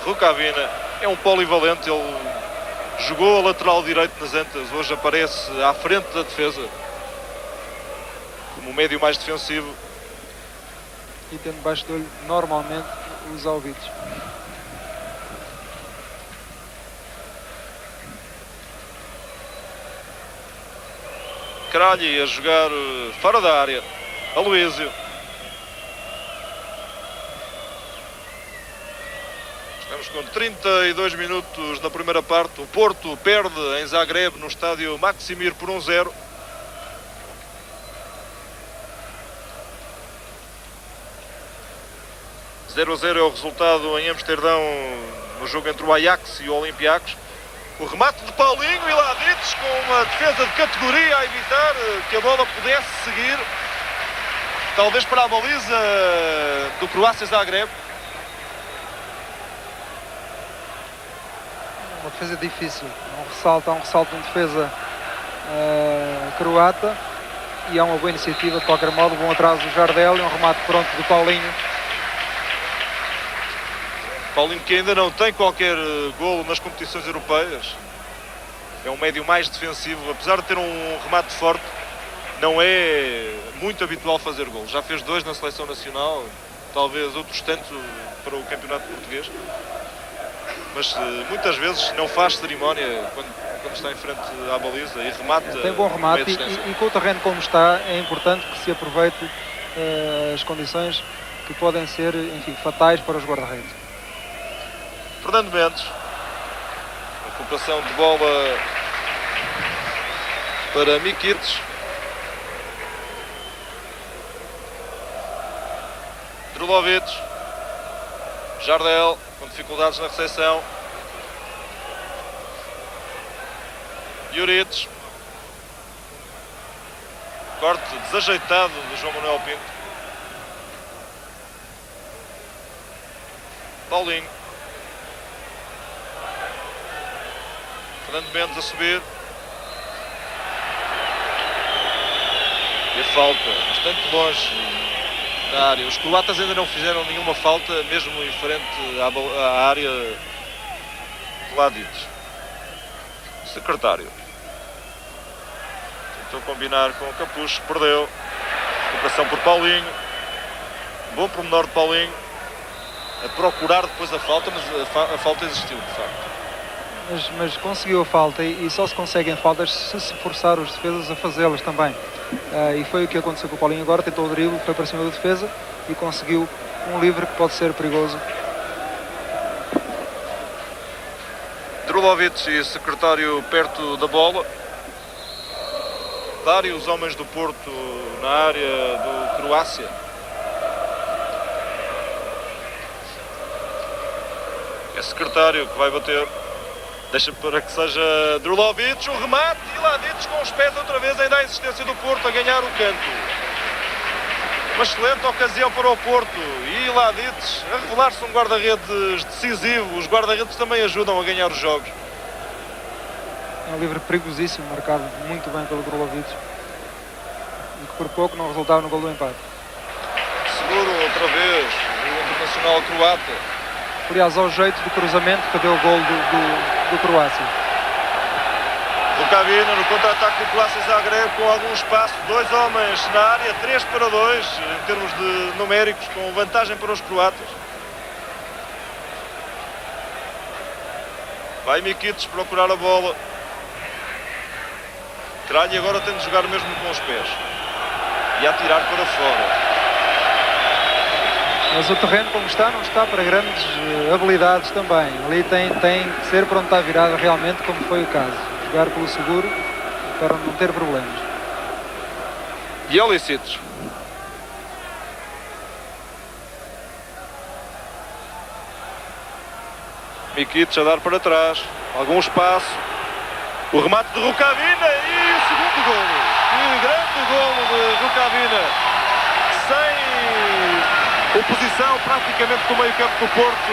Rukavina é um polivalente. Ele jogou a lateral direito nas Antas. Hoje aparece à frente da defesa como o médio mais defensivo. E tem debaixo do olho normalmente os ouvidos. Kralj a jogar fora da área. Aloísio. Estamos com 32 minutos na primeira parte. O Porto perde em Zagreb no estádio Maksimir por 1-0. (0-0) é o resultado em Amsterdão no jogo entre o Ajax e o Olympiacos. O remate de Paulinho e Laditos com uma defesa de categoria a evitar que a bola pudesse seguir. Talvez para a baliza do Croácia Zagreb. Uma defesa difícil. Há um ressalto em defesa croata. E há uma boa iniciativa de qualquer modo. Bom atraso do Jardel e um remate pronto do Paulinho. Paulinho que ainda não tem qualquer golo nas competições europeias. É um médio mais defensivo, apesar de ter um remate forte, não é muito habitual fazer golos. Já fez 2 na seleção nacional, talvez outros tantos para o campeonato português. Mas muitas vezes não faz cerimónia quando está em frente à baliza e remata. Tem bom remate e com o terreno como está, é importante que se aproveite as condições que podem ser, enfim, fatais para os guarda-redes. Fernando Mendes. Recuperação de bola para Mikic. Drulovic. Jardel com dificuldades na recepção. Juric. Corte desajeitado de João Manuel Pinto. Paulinho. Fernando Mendes a subir. E a falta, bastante longe da área. Os croatas ainda não fizeram nenhuma falta, mesmo em frente à área de Laditos. Secretário. Tentou combinar com o Capucho, perdeu. Recuperação por Paulinho. Bom pormenor de Paulinho. A procurar depois a falta, mas a falta existiu, de facto. Mas conseguiu a falta e só se conseguem faltas se forçar os defesas a fazê-las também. E foi o que aconteceu com o Paulinho agora, tentou o drible, foi para cima da defesa e conseguiu um livre que pode ser perigoso. Drulovic e secretário perto da bola. Vários homens do Porto na área do Croácia. É secretário que vai bater. Deixa para que seja Drulovic, o remate e Ladic com os pés outra vez, ainda a insistência do Porto a ganhar o canto. Uma excelente ocasião para o Porto e Ladic a revelar-se um guarda-redes decisivo. Os guarda-redes também ajudam a ganhar os jogos. É um livre perigosíssimo, marcado muito bem pelo Drulovic e que por pouco não resultava no gol do empate. Seguro outra vez o internacional croata. Aliás, ao jeito do cruzamento que deu o gol do Croácia. Rukavina no contra-ataque do Croácia Zagreb com algum espaço, 2 homens na área, 3-2 em termos de numéricos, com vantagem para os croatas. Vai Mikic procurar a bola. Kralj agora tem de jogar mesmo com os pés e atirar para fora. Mas o terreno como está, não está para grandes habilidades também. Ali tem que ser para onde está virada realmente, como foi o caso. Jogar pelo seguro para não ter problemas. Jolicic. Mikic a dar para trás. Algum espaço. O remate de Rukavina e o segundo golo. Que grande golo de Rukavina. Sem oposição praticamente no meio campo do Porto.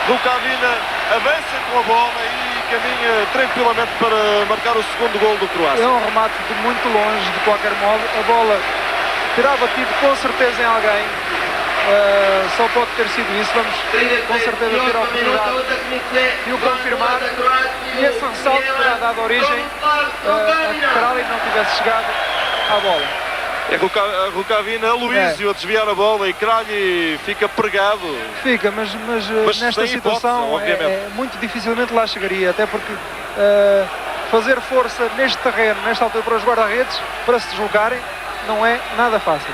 Rukavina avança com a bola e caminha tranquilamente para marcar o segundo golo do Croácia. É um remate de muito longe, de qualquer modo. A bola terá batido com certeza em alguém. Só pode ter sido isso. Vamos com certeza ter a oportunidade de o confirmar. E esse ressalto terá dado origem a que Kralj não tivesse chegado à bola. É Rukavina, Aloísio a desviar a bola e Kralj fica pregado. Fica, mas nesta situação é muito dificilmente lá chegaria, até porque fazer força neste terreno, nesta altura para os guarda-redes, para se deslocarem, não é nada fácil.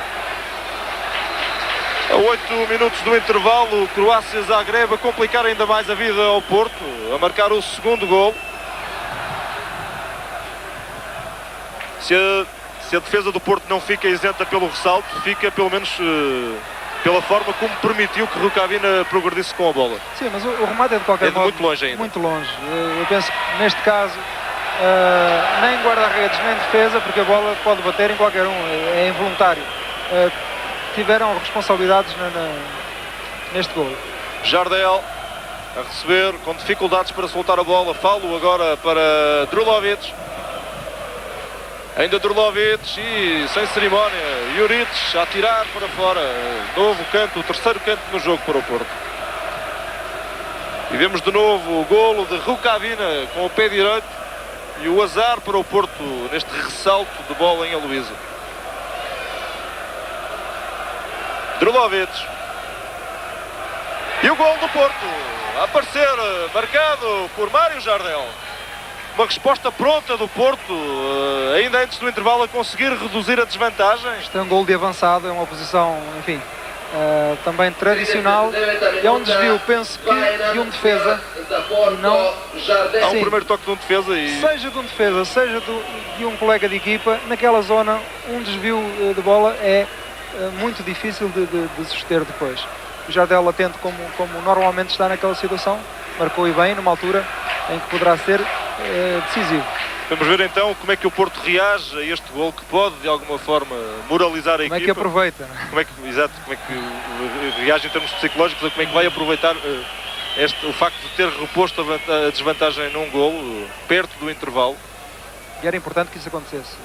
A 8 minutos do intervalo, Croácia Zagreb a complicar ainda mais a vida ao Porto, a marcar o segundo gol. Se a defesa do Porto não fica isenta pelo ressalto, fica pelo menos pela forma como permitiu que Rukavina progredisse com a bola. Sim, mas o remate é de qualquer modo muito longe ainda. Muito longe. Eu penso que neste caso nem guarda-redes nem defesa, porque a bola pode bater em qualquer um, é involuntário. Tiveram responsabilidades neste gol. Jardel a receber com dificuldades para soltar a bola. Falo agora para Drulovic. Ainda Drulovic e sem cerimónia, Juric a atirar para fora, novo canto, o terceiro canto no jogo para o Porto. E vemos de novo o golo de Rukavina com o pé direito e o azar para o Porto neste ressalto de bola em Aloísio. Drulovic. E o golo do Porto a aparecer, marcado por Mário Jardel. Uma resposta pronta do Porto, ainda antes do intervalo, a conseguir reduzir a desvantagem. Isto é um gol de avançado, é uma posição, enfim, também tradicional. É um desvio, penso que, de um defesa. E não... Há um primeiro toque de um defesa e... Seja de um defesa, seja de um colega de equipa, naquela zona, um desvio de bola é muito difícil de suster depois. O Jardel atento como normalmente está naquela situação, marcou e bem numa altura em que poderá ser decisivo. Vamos ver então como é que o Porto reage a este gol que pode de alguma forma moralizar a equipa. Como é que aproveita? Como é que reage em termos psicológicos, ou como é que vai aproveitar o facto de ter reposto a desvantagem num gol perto do intervalo. E era importante que isso acontecesse.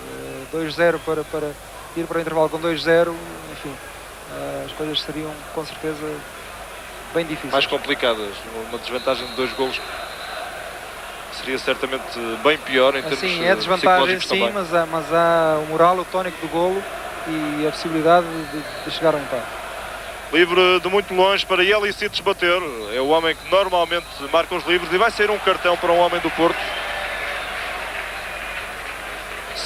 2-0 para ir para o intervalo com 2-0, enfim, as coisas seriam com certeza bem difíceis. Mais complicadas, uma desvantagem de 2 golos seria certamente bem pior em termos sim, é desvantagem sim, também. mas há o moral, o tónico do golo e a possibilidade de chegar ao empate. Livre de muito longe para Jolicic bater, é o homem que normalmente marca os livres e vai sair um cartão para um homem do Porto.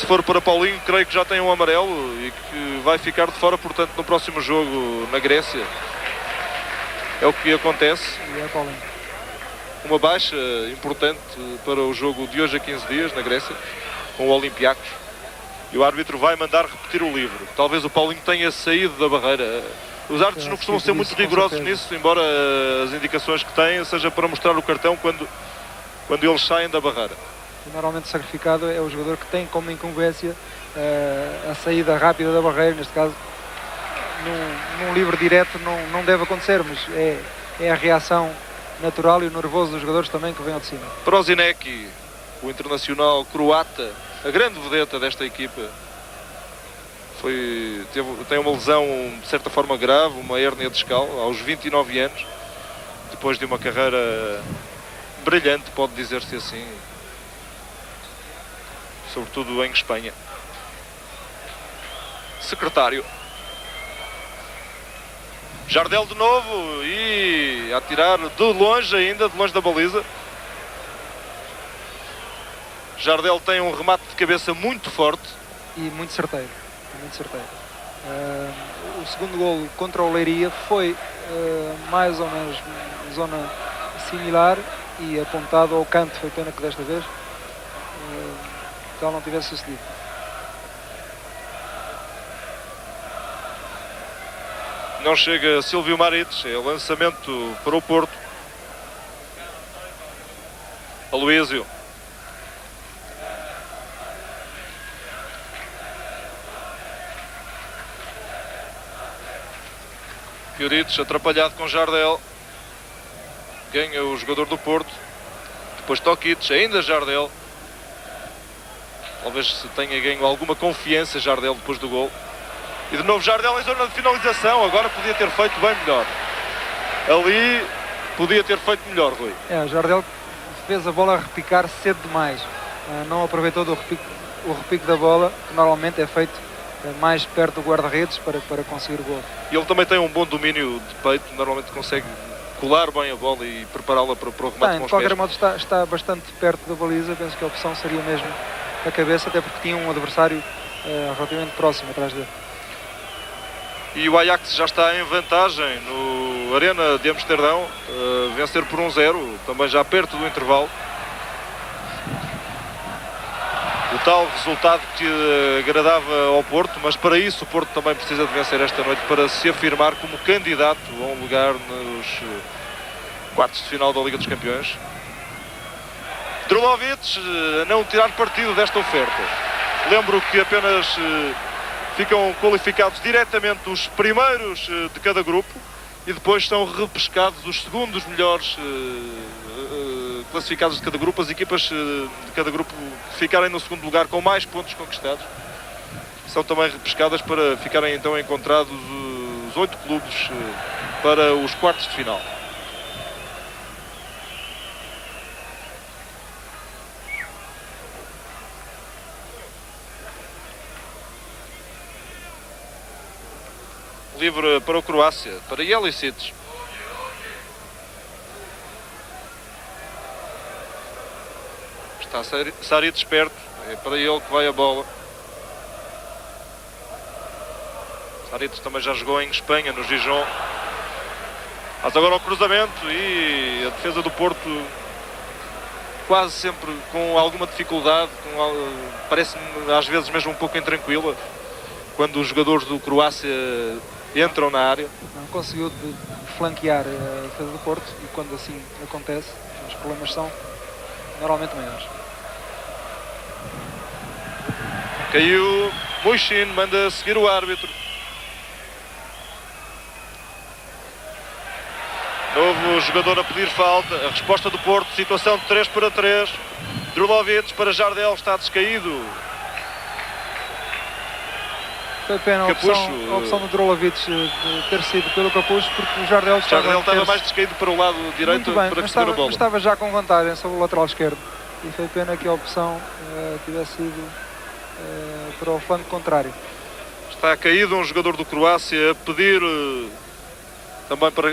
Se for para Paulinho, creio que já tem um amarelo e que vai ficar de fora, portanto, no próximo jogo na Grécia. É o que acontece. E é Paulinho. Uma baixa importante para o jogo de hoje a 15 dias na Grécia, com o Olympiacos. E o árbitro vai mandar repetir o livro. Talvez o Paulinho tenha saído da barreira. Os árbitros não costumam ser muito rigorosos nisso, embora as indicações que têm seja para mostrar o cartão quando eles saem da barreira. E normalmente sacrificado é o jogador que tem como incumbência a saída rápida da barreira. Neste caso, num livre direto não deve acontecer, mas é a reação natural e o nervoso dos jogadores também que vem ao de cima. Prosinecki, o internacional croata, a grande vedeta desta equipa, tem uma lesão de certa forma grave, uma hérnia discal, aos 29 anos, depois de uma carreira brilhante, pode dizer-se assim, sobretudo em Espanha. Secretário. Jardel de novo e a tirar de longe ainda, de longe da baliza. Jardel tem um remate de cabeça muito forte. E muito certeiro. O segundo golo contra o Leiria foi mais ou menos zona similar e apontado ao canto. Foi pena que desta vez tal não tivesse sucedido. Não chega Silvio Marites, é lançamento para o Porto. Aloísio. Piorites atrapalhado com Jardel. Ganha o jogador do Porto. Depois Tokic, ainda Jardel. Talvez se tenha ganho alguma confiança Jardel depois do gol. E de novo Jardel em zona de finalização. Agora podia ter feito bem melhor. Ali podia ter feito melhor, Rui. Jardel fez a bola repicar cedo demais. Não aproveitou o repique da bola, que normalmente é feito mais perto do guarda-redes para conseguir o gol. E ele também tem um bom domínio de peito. Normalmente consegue colar bem a bola e prepará-la para o remate com os pés. De qualquer modo está bastante perto da baliza. Penso que a opção seria mesmo a cabeça, até porque tinha um adversário relativamente próximo atrás dele. E o Ajax já está em vantagem no Arena de Amsterdão, vencer por 1-0, também já perto do intervalo. O tal resultado que agradava ao Porto, mas para isso o Porto também precisa de vencer esta noite para se afirmar como candidato a um lugar nos quartos de final da Liga dos Campeões. Drulovic a não tirar partido desta oferta. Lembro que apenas ficam qualificados diretamente os primeiros de cada grupo e depois são repescados os segundos melhores classificados de cada grupo. As equipas de cada grupo que ficarem no segundo lugar com mais pontos conquistados são também repescadas para ficarem então encontrados os 8 clubes para os quartos de final. Livre para o Croácia, para Jelicic. Está Saric esperto, é para ele que vai a bola. Saric também já jogou em Espanha, no Gijón. Mas agora o cruzamento e a defesa do Porto quase sempre com alguma dificuldade, parece-me às vezes mesmo um pouco intranquila, quando os jogadores do Croácia entram na área. Não conseguiu flanquear a defesa do Porto e quando assim acontece, os problemas são normalmente maiores. Caiu, Muxin manda seguir o árbitro. Novo jogador a pedir falta, a resposta do Porto, situação de 3-3. Drulovic para Jardel, está descaído. Foi pena a opção do Drulovic de ter sido pelo Capucho, porque o Jardel estava mais descaído para o lado direito para receber a bola. Estava já com vantagem sobre o lateral esquerdo e foi pena que a opção tivesse sido para o flanco contrário. Está caído um jogador do Croácia a pedir também para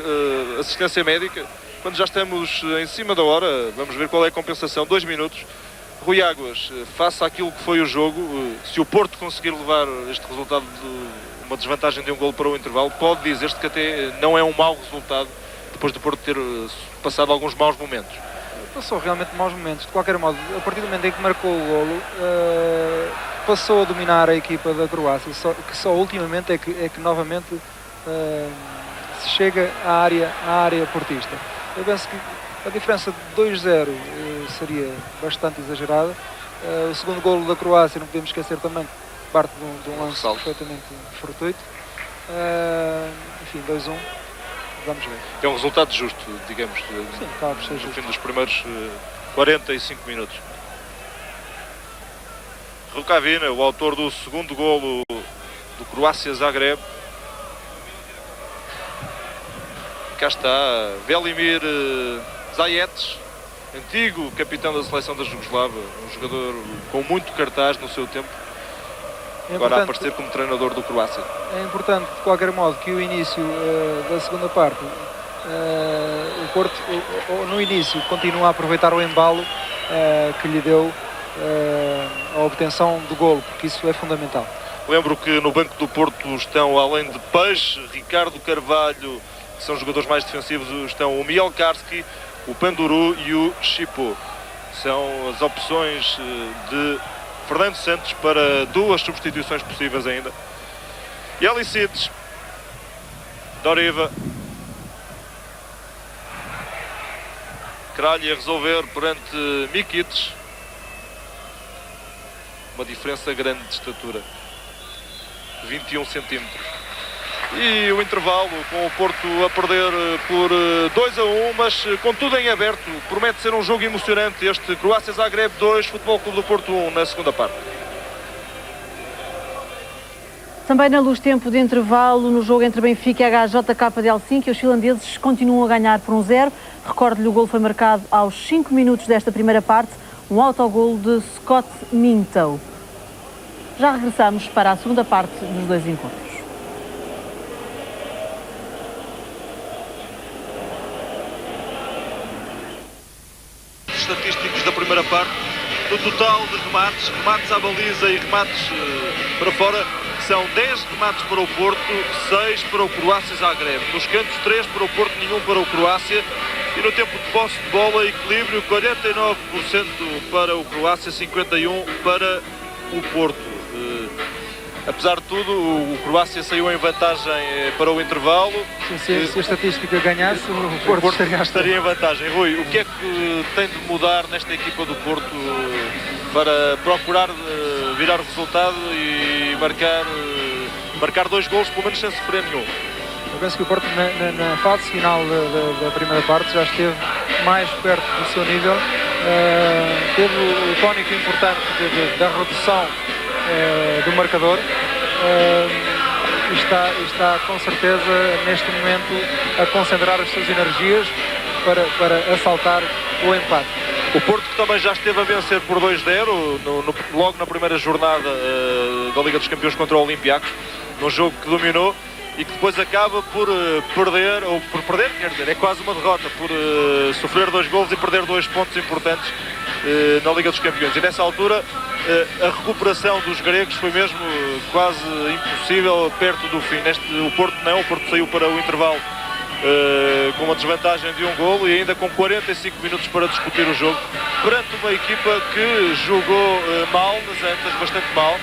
assistência médica. Quando já estamos em cima da hora, vamos ver qual é a compensação. 2 minutos. Rui Águas, face àquilo que foi o jogo, se o Porto conseguir levar este resultado de uma desvantagem de um golo para o intervalo, pode dizer-se que até não é um mau resultado, depois do Porto ter passado alguns maus momentos. Passou realmente maus momentos. De qualquer modo, a partir do momento em que marcou o golo, passou a dominar a equipa da Croácia, que só ultimamente é que novamente se chega à área portista. Eu penso que a diferença de 2-0 seria bastante exagerada. O segundo golo da Croácia, não podemos esquecer também, parte de um lance perfeitamente fortuito. Enfim, 2-1. Vamos ver. É um resultado justo, digamos, sim, acaba por ser no justo. fim dos primeiros 45 minutos. Rukavina, o autor do segundo golo do Croácia Zagreb. Cá está Velimir Zajec, antigo capitão da seleção da Jugoslávia, um jogador com muito cartaz no seu tempo, agora a aparecer como treinador do Croácia. É importante, de qualquer modo, que o início da segunda parte, o Porto, no início, continua a aproveitar o embalo que lhe deu a obtenção do golo, porque isso é fundamental. Lembro que no banco do Porto estão, além de Peixe, Ricardo Carvalho, que são jogadores mais defensivos, estão o Mielkarski, o Panduru e o Chipo. São as opções de Fernando Santos para duas substituições possíveis ainda. Jelicic, Doriva, Kralj a resolver perante Mikic. Uma diferença grande de estatura, 21 centímetros. E o intervalo, com o Porto a perder por 2-1, mas com tudo em aberto. Promete ser um jogo emocionante este Croácia Zagreb 2, Futebol Clube do Porto 1 na segunda parte. Também na luz, tempo de intervalo no jogo entre Benfica e HJK de Helsinki. Os finlandeses continuam a ganhar por 1-0. Recordo-lhe, o golo foi marcado aos 5 minutos desta primeira parte. Um autogolo de Scott Minto. Já regressamos para a segunda parte dos dois encontros. Estatísticos da primeira parte, no total de remates à baliza e remates para fora, são 10 remates para o Porto, 6 para o Croácia Zagreb. Nos cantos, 3 para o Porto, nenhum para o Croácia. E no tempo de posse de bola, equilíbrio, 49% para o Croácia, 51% para o Porto. Apesar de tudo, o Croácia saiu em vantagem para o intervalo. Sim, se a estatística ganhasse, o Porto estaria em vantagem. Rui, o que é que tem de mudar nesta equipa do Porto para procurar virar o resultado e marcar 2 golos, pelo menos sem sofrer nenhum? Eu penso que o Porto na fase final da primeira parte já esteve mais perto do seu nível. Teve o tónico importante da redução do marcador. Está com certeza neste momento a concentrar as suas energias para assaltar o empate. O Porto, que também já esteve a vencer por 2-0 logo na primeira jornada da Liga dos Campeões contra o Olympiacos, num jogo que dominou e que depois acaba por perder, quer dizer, é quase uma derrota, por sofrer 2 golos e perder 2 pontos importantes na Liga dos Campeões. E nessa altura a recuperação dos gregos foi mesmo quase impossível perto do fim. O Porto não, o Porto saiu para o intervalo com uma desvantagem de 1 golo e ainda com 45 minutos para discutir o jogo, perante uma equipa que jogou mal nas antas, bastante mal,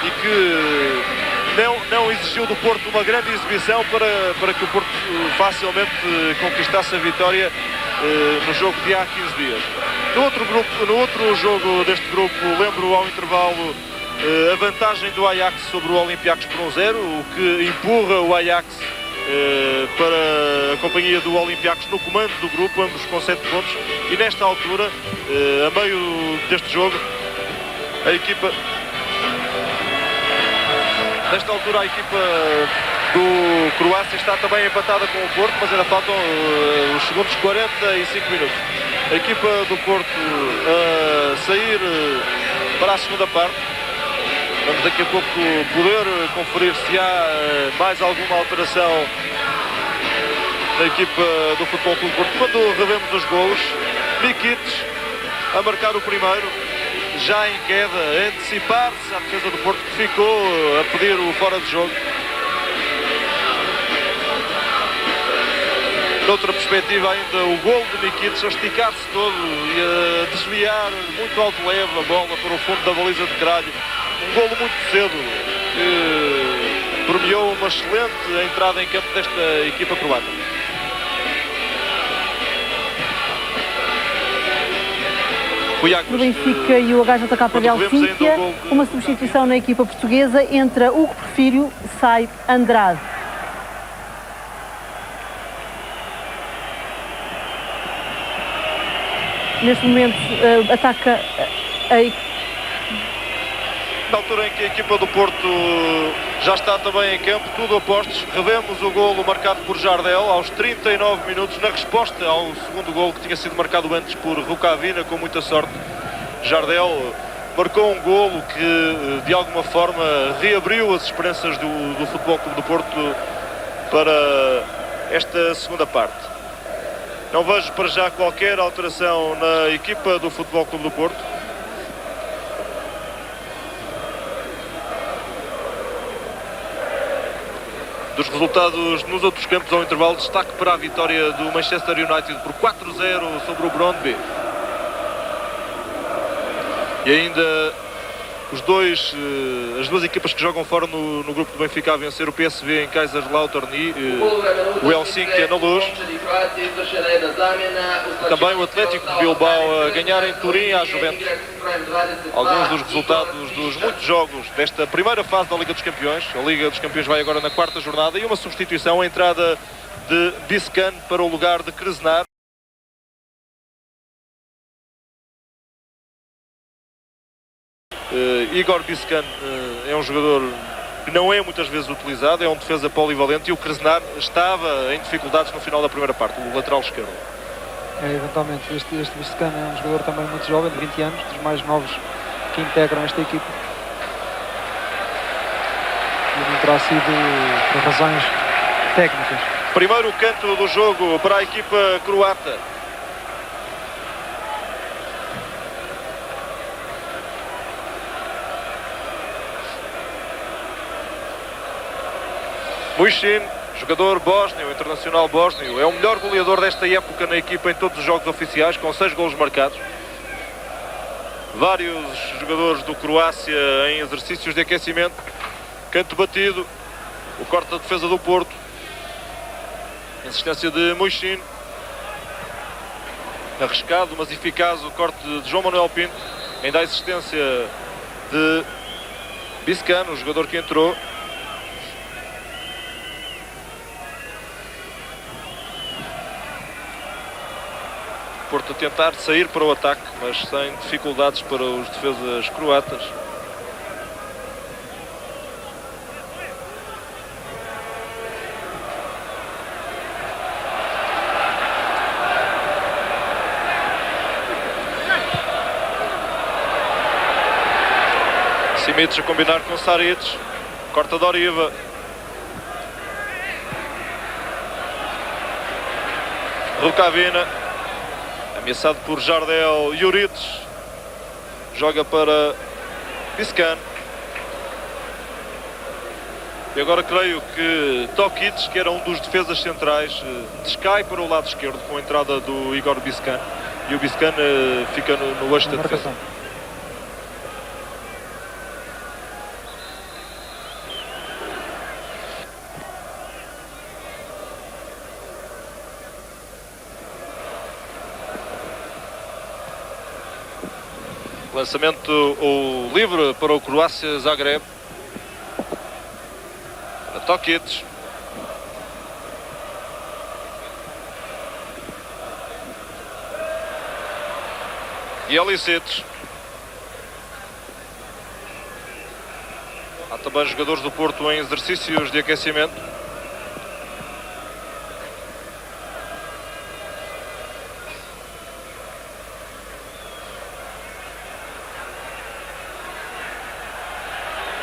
e que não exigiu do Porto uma grande exibição para que o Porto facilmente conquistasse a vitória no jogo de há 15 dias. No outro jogo deste grupo, lembro ao intervalo a vantagem do Ajax sobre o Olympiacos por 1-0, o que empurra o Ajax para a companhia do Olympiacos no comando do grupo, ambos com 7 pontos, e nesta altura, a meio deste jogo, a equipa do Croácia está também empatada com o Porto, mas ainda faltam os segundos 45 minutos. A equipa do Porto a sair para a segunda parte. Vamos daqui a pouco poder conferir se há mais alguma alteração na equipa do Futebol Clube do Porto. Quando revemos os golos, Mikic a marcar o primeiro, já em queda, a antecipar-se à defesa do Porto, que ficou a pedir o fora de jogo. Noutra perspectiva ainda, o golo de Mikic a esticar-se todo e a desviar muito alto leve a bola para o fundo da baliza de Cralho. Um golo muito cedo que premiou uma excelente entrada em campo desta equipa croata. No Benfica e o HJK de Helsínquia, uma substituição na equipa portuguesa, entra Hugo Porfírio, sai Andrade. Neste momento ataca Na altura em que a equipa do Porto já está também em campo, tudo a postos, revemos o golo marcado por Jardel aos 39 minutos, na resposta ao segundo golo que tinha sido marcado antes por Rukavina, com muita sorte. Jardel marcou um golo que de alguma forma reabriu as esperanças do Futebol Clube do Porto para esta segunda parte. Não vejo para já qualquer alteração na equipa do Futebol Clube do Porto. Dos resultados nos outros campos ao intervalo, destaque para a vitória do Manchester United por 4-0 sobre o Brøndby. E ainda as duas equipas que jogam fora no grupo do Benfica a vencer, o PSV em Kaiserslautern e o Helsínquia na Luz. Também o Atlético de Bilbao a ganhar em Turim à Juventus. Alguns dos resultados dos muitos jogos desta primeira fase da Liga dos Campeões. A Liga dos Campeões vai agora na quarta jornada e uma substituição, a entrada de Biscan para o lugar de Krasnar. Igor Biscan é um jogador que não é muitas vezes utilizado, é um defesa polivalente, e o Krasnar estava em dificuldades no final da primeira parte, o lateral esquerdo. Eventualmente, este Biscan é um jogador também muito jovem, de 20 anos, dos mais novos que integram esta equipa. E não terá sido por razões técnicas. Primeiro canto do jogo para a equipa croata. Mušin, jogador bósnio, internacional bósnio, é o melhor goleador desta época na equipa em todos os jogos oficiais, com 6 golos marcados. Vários jogadores do Croácia em exercícios de aquecimento. Canto batido, o corte da defesa do Porto. Insistência de Mušin. Arriscado, mas eficaz o corte de João Manuel Pinto. Ainda a existência de Biscan, o jogador que entrou. Porto a tentar sair para o ataque, mas sem dificuldades para os defesas croatas. Simic a combinar com Saric, corta de Oriva. Rukavina, ameaçado por Jardel. Juric joga para Biscan. E agora creio que Tokic, que era um dos defesas centrais, descai para o lado esquerdo com a entrada do Igor Biscan. E o Biscan fica no eixo da defesa. Lançamento ou livre para o Croácia Zagreb. A Tokic. E Elisic. Há também jogadores do Porto em exercícios de aquecimento.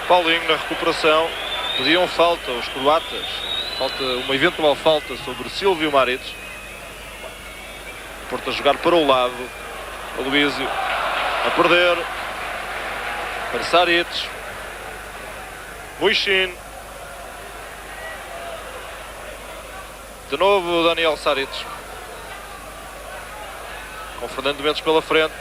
Paulinho na recuperação, pediam falta os croatas, uma eventual falta sobre Silvio Maric. Porto a jogar para o lado, Aloísio a perder, Para Saric. Muixin. De novo Daniel Saric. Com Fernando Mendes pela frente.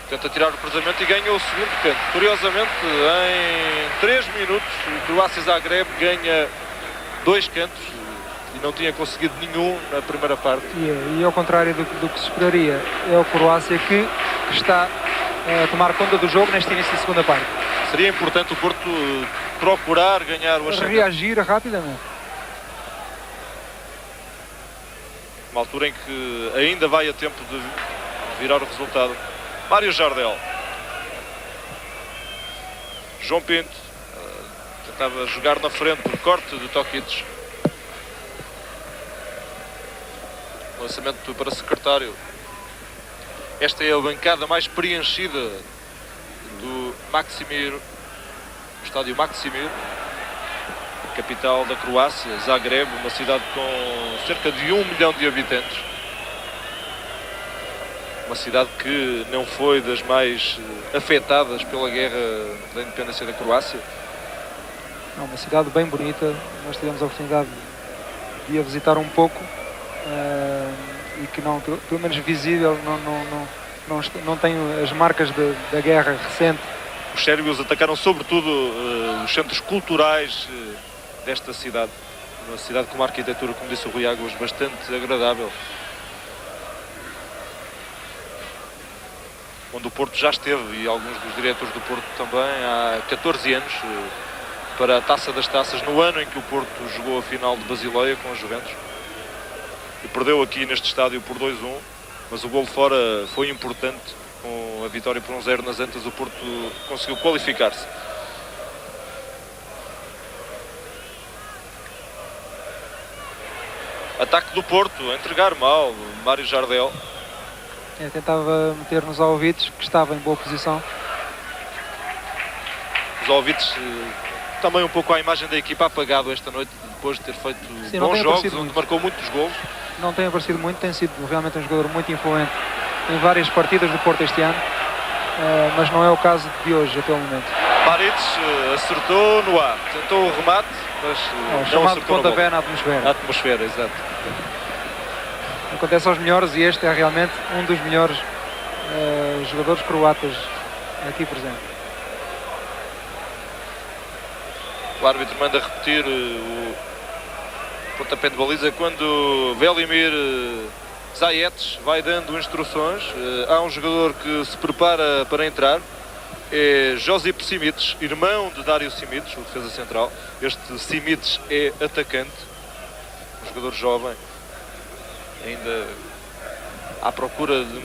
Tenta tirar o cruzamento e ganha o segundo canto. Curiosamente, em 3 minutos, o Croácia Zagreb ganha 2 cantos e não tinha conseguido nenhum na primeira parte. E ao contrário do que se esperaria, é o Croácia que está a tomar conta do jogo neste início da segunda parte. Seria importante o Porto procurar ganhar o ascendente. Reagir rapidamente. Uma altura em que ainda vai a tempo de virar o resultado. Mário Jardel. João Pinto tentava jogar na frente por corte de Tokic. Lançamento para secretário. Esta é a bancada mais preenchida do Maksimir, o estádio Maksimir, capital da Croácia, Zagreb, uma cidade com cerca de 1 milhão de habitantes. Uma cidade que não foi das mais afetadas pela guerra da independência da Croácia. É uma cidade bem bonita, nós tivemos a oportunidade de a visitar um pouco e que não, pelo menos visível, não tem as marcas da guerra recente. Os sérvios atacaram sobretudo os centros culturais desta cidade. Uma cidade com uma arquitetura, como disse o Rui Águas, bastante agradável. Onde o Porto já esteve, e alguns dos diretores do Porto também, há 14 anos, para a Taça das Taças, no ano em que o Porto jogou a final de Basileia com a Juventus. E perdeu aqui neste estádio por 2-1, mas o golo fora foi importante. Com a vitória por 1-0 nas Antas, o Porto conseguiu qualificar-se. Ataque do Porto, a entregar mal, Mário Jardel. Tentava meter nos Alvites, que estava em boa posição. Os Alvites também um pouco à imagem da equipa, apagado esta noite, depois de ter feito bons jogos, onde muito. Marcou muitos golos. Não tem aparecido muito, tem sido realmente um jogador muito influente em várias partidas do Porto este ano, mas não é o caso de hoje, até o momento. Maric acertou no ar, tentou o remate, mas não chamado acertou pontapé na atmosfera. Na atmosfera, exato. Acontece aos melhores e este é realmente um dos melhores jogadores croatas aqui presente. O árbitro manda repetir o pontapé de baliza quando Velimir Zayets vai dando instruções. Há um jogador que se prepara para entrar, é Josip Simic, irmão de Dário Simic, o defesa central. Este Simic é atacante, um jogador jovem, ainda à procura de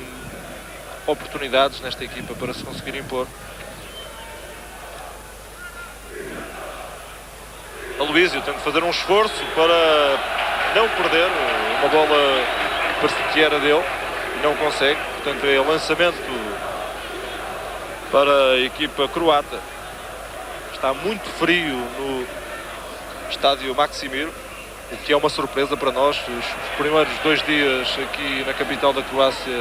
oportunidades nesta equipa para se conseguir impor. Aloísio tem de fazer um esforço para não perder uma bola que parecia que era dele e não consegue, portanto é lançamento para a equipa croata. Está muito frio no estádio Maksimir, o que é uma surpresa para nós. Os primeiros 2 dias aqui na capital da Croácia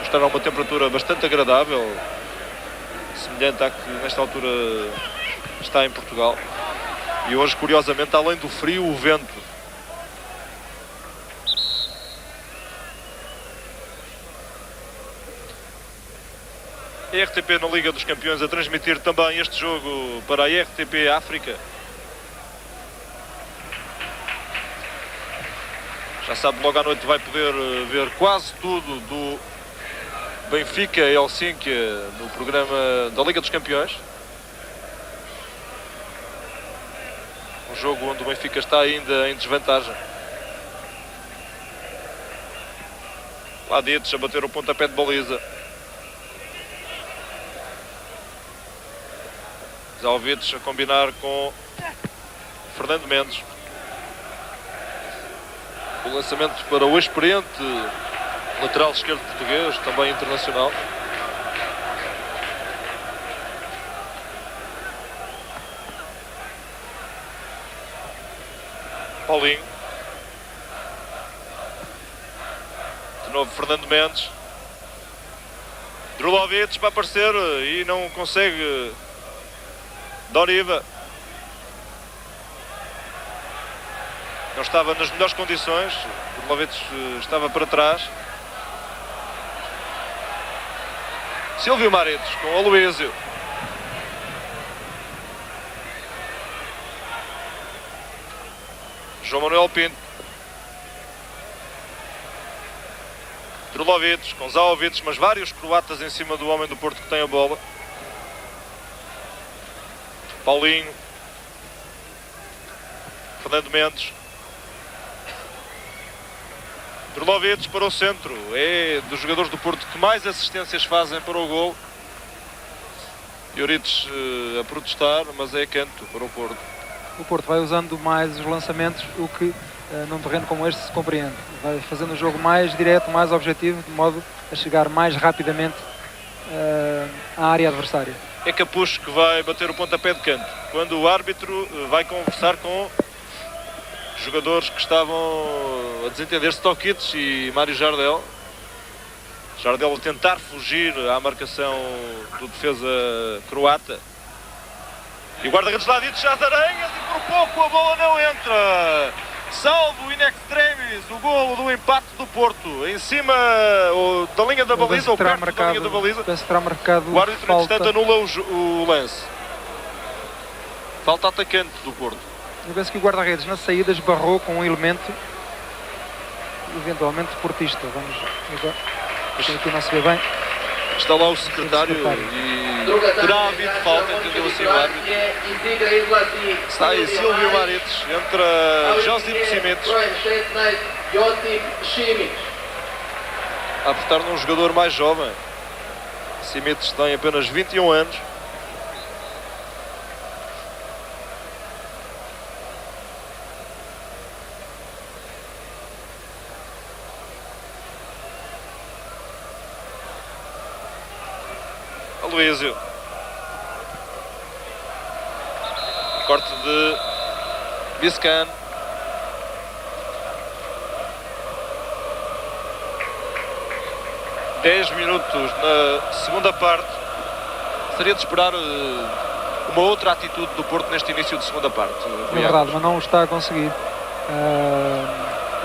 mostraram uma temperatura bastante agradável, semelhante à que nesta altura está em Portugal. E hoje, curiosamente, além do frio, o vento. A RTP na Liga dos Campeões a transmitir também este jogo para a RTP África. Já sabe, logo à noite vai poder ver quase tudo do Benfica e Helsinki no programa da Liga dos Campeões. Um jogo onde o Benfica está ainda em desvantagem. Ladic a bater o pontapé de baliza. Zalvites a combinar com Fernando Mendes. O lançamento para o experiente lateral esquerdo português, também internacional. Paulinho. De novo Fernando Mendes. Drulovic para aparecer e não consegue Doriva. Não estava nas melhores condições. Drulovic estava para trás. Silvio Maredes com o Aloísio. João Manuel Pinto. Drulovic com Zaovic, mas vários croatas em cima do homem do Porto que tem a bola. Paulinho. Fernando Mendes. Drulovic para o centro. É dos jogadores do Porto que mais assistências fazem para o gol. Juric a protestar, mas é canto para o Porto. O Porto vai usando mais os lançamentos, o que num terreno como este se compreende. Vai fazendo o jogo mais direto, mais objetivo, de modo a chegar mais rapidamente à área adversária. É Capucho que vai bater o pontapé de canto, quando o árbitro vai conversar com jogadores que estavam a desentender-se, Tokic e Mário Jardel. Jardel a tentar fugir à marcação do defesa croata. E o guarda-redes lá dito já as aranhas e por pouco a bola não entra. Salvo in extremis o golo do empate do Porto. Em cima da linha da baliza, ou perto da linha da baliza. Penso que terá marcado o árbitro, no instante, anula o lance. Falta atacante do Porto. Eu penso que o guarda-redes na saída esbarrou com um elemento eventualmente portista. Vamos agora. Aqui não se vê bem. Está lá o secretário e terá havido falta, entendeu assim o árbitro. Está aí Silvio Maredes, entra Josip Simic. A apostar num jogador mais jovem. Simic tem apenas 21 anos. Aloísio. Corte de Biscan. Dez minutos na segunda parte. Seria de esperar uma outra atitude do Porto neste início de segunda parte. É verdade, mas não o está a conseguir.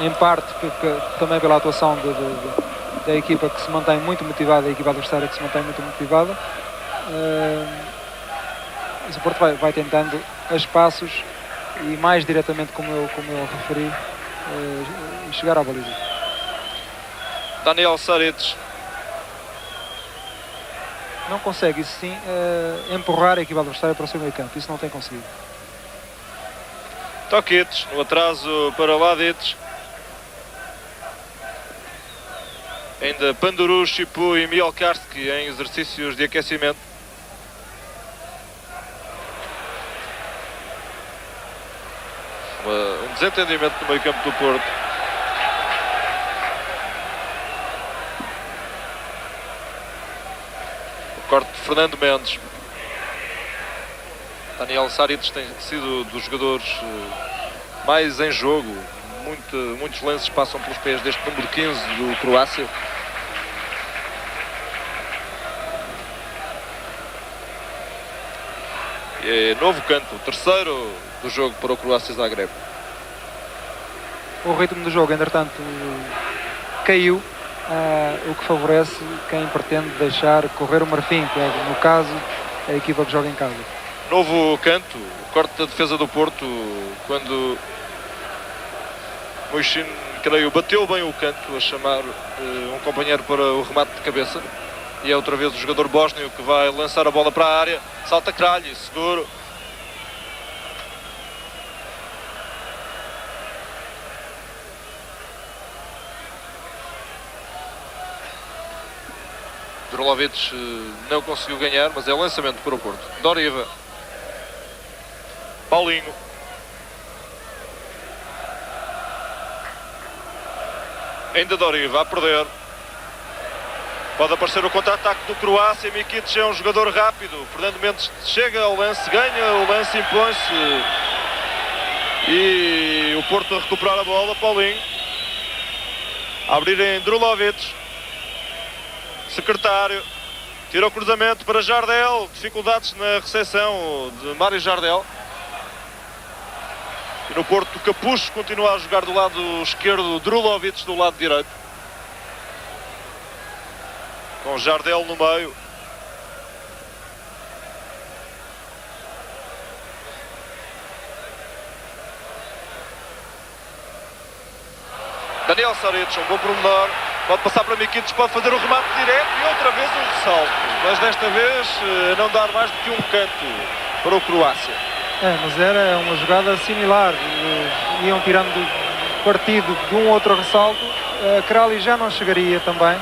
Em parte também pela atuação da equipa que se mantém muito motivada, a equipa adversária que se mantém muito motivada. O Porto vai tentando a espaços e mais diretamente, como eu referi, chegar à baliza. Daniel Saredes. Não consegue, isso sim, empurrar a equipa adversária para o seu meio campo. Isso não tem conseguido. Tokic, no atraso para Ladic. Ainda Panduru, Chipu e Miolkarski em exercícios de aquecimento. Um desentendimento no meio campo do Porto. O corte de Fernando Mendes. Daniel Saric tem sido dos jogadores mais em jogo. Muitos lances passam pelos pés deste número 15 do Croácia. E é novo canto, o terceiro do jogo para o Croácia Zagreb. O ritmo do jogo, entretanto, caiu, o que favorece quem pretende deixar correr o Marfim, que é, no caso, a equipa que joga em casa. Novo canto, corte da defesa do Porto, quando Moichin, creio, bateu bem o canto a chamar um companheiro para o remate de cabeça. E é outra vez o jogador bósnio que vai lançar a bola para a área. Salta Kralj, seguro. Drulovic não conseguiu ganhar, mas é lançamento para o Porto. Doriva. Paulinho. Ainda Doriva a perder. Pode aparecer o contra-ataque do Croácia. Mikic é um jogador rápido. Fernando Mendes chega ao lance, ganha o lance, impõe-se. E o Porto a recuperar a bola. Paulinho. A abrir em Drulovic. Secretário. Tira o cruzamento para Jardel. Dificuldades na recepção de Mário Jardel. E no Porto, Capucho continua a jogar do lado esquerdo, Drulovic do lado direito. Com Jardel no meio. Daniel Saric, um bom promenor. Pode passar para Mikitic, pode fazer o remate direto e outra vez um ressalto. Mas desta vez não dar mais do que um canto para o Croácia. Mas era uma jogada similar. Iam tirando partido de um outro ressalto. Krali já não chegaria também.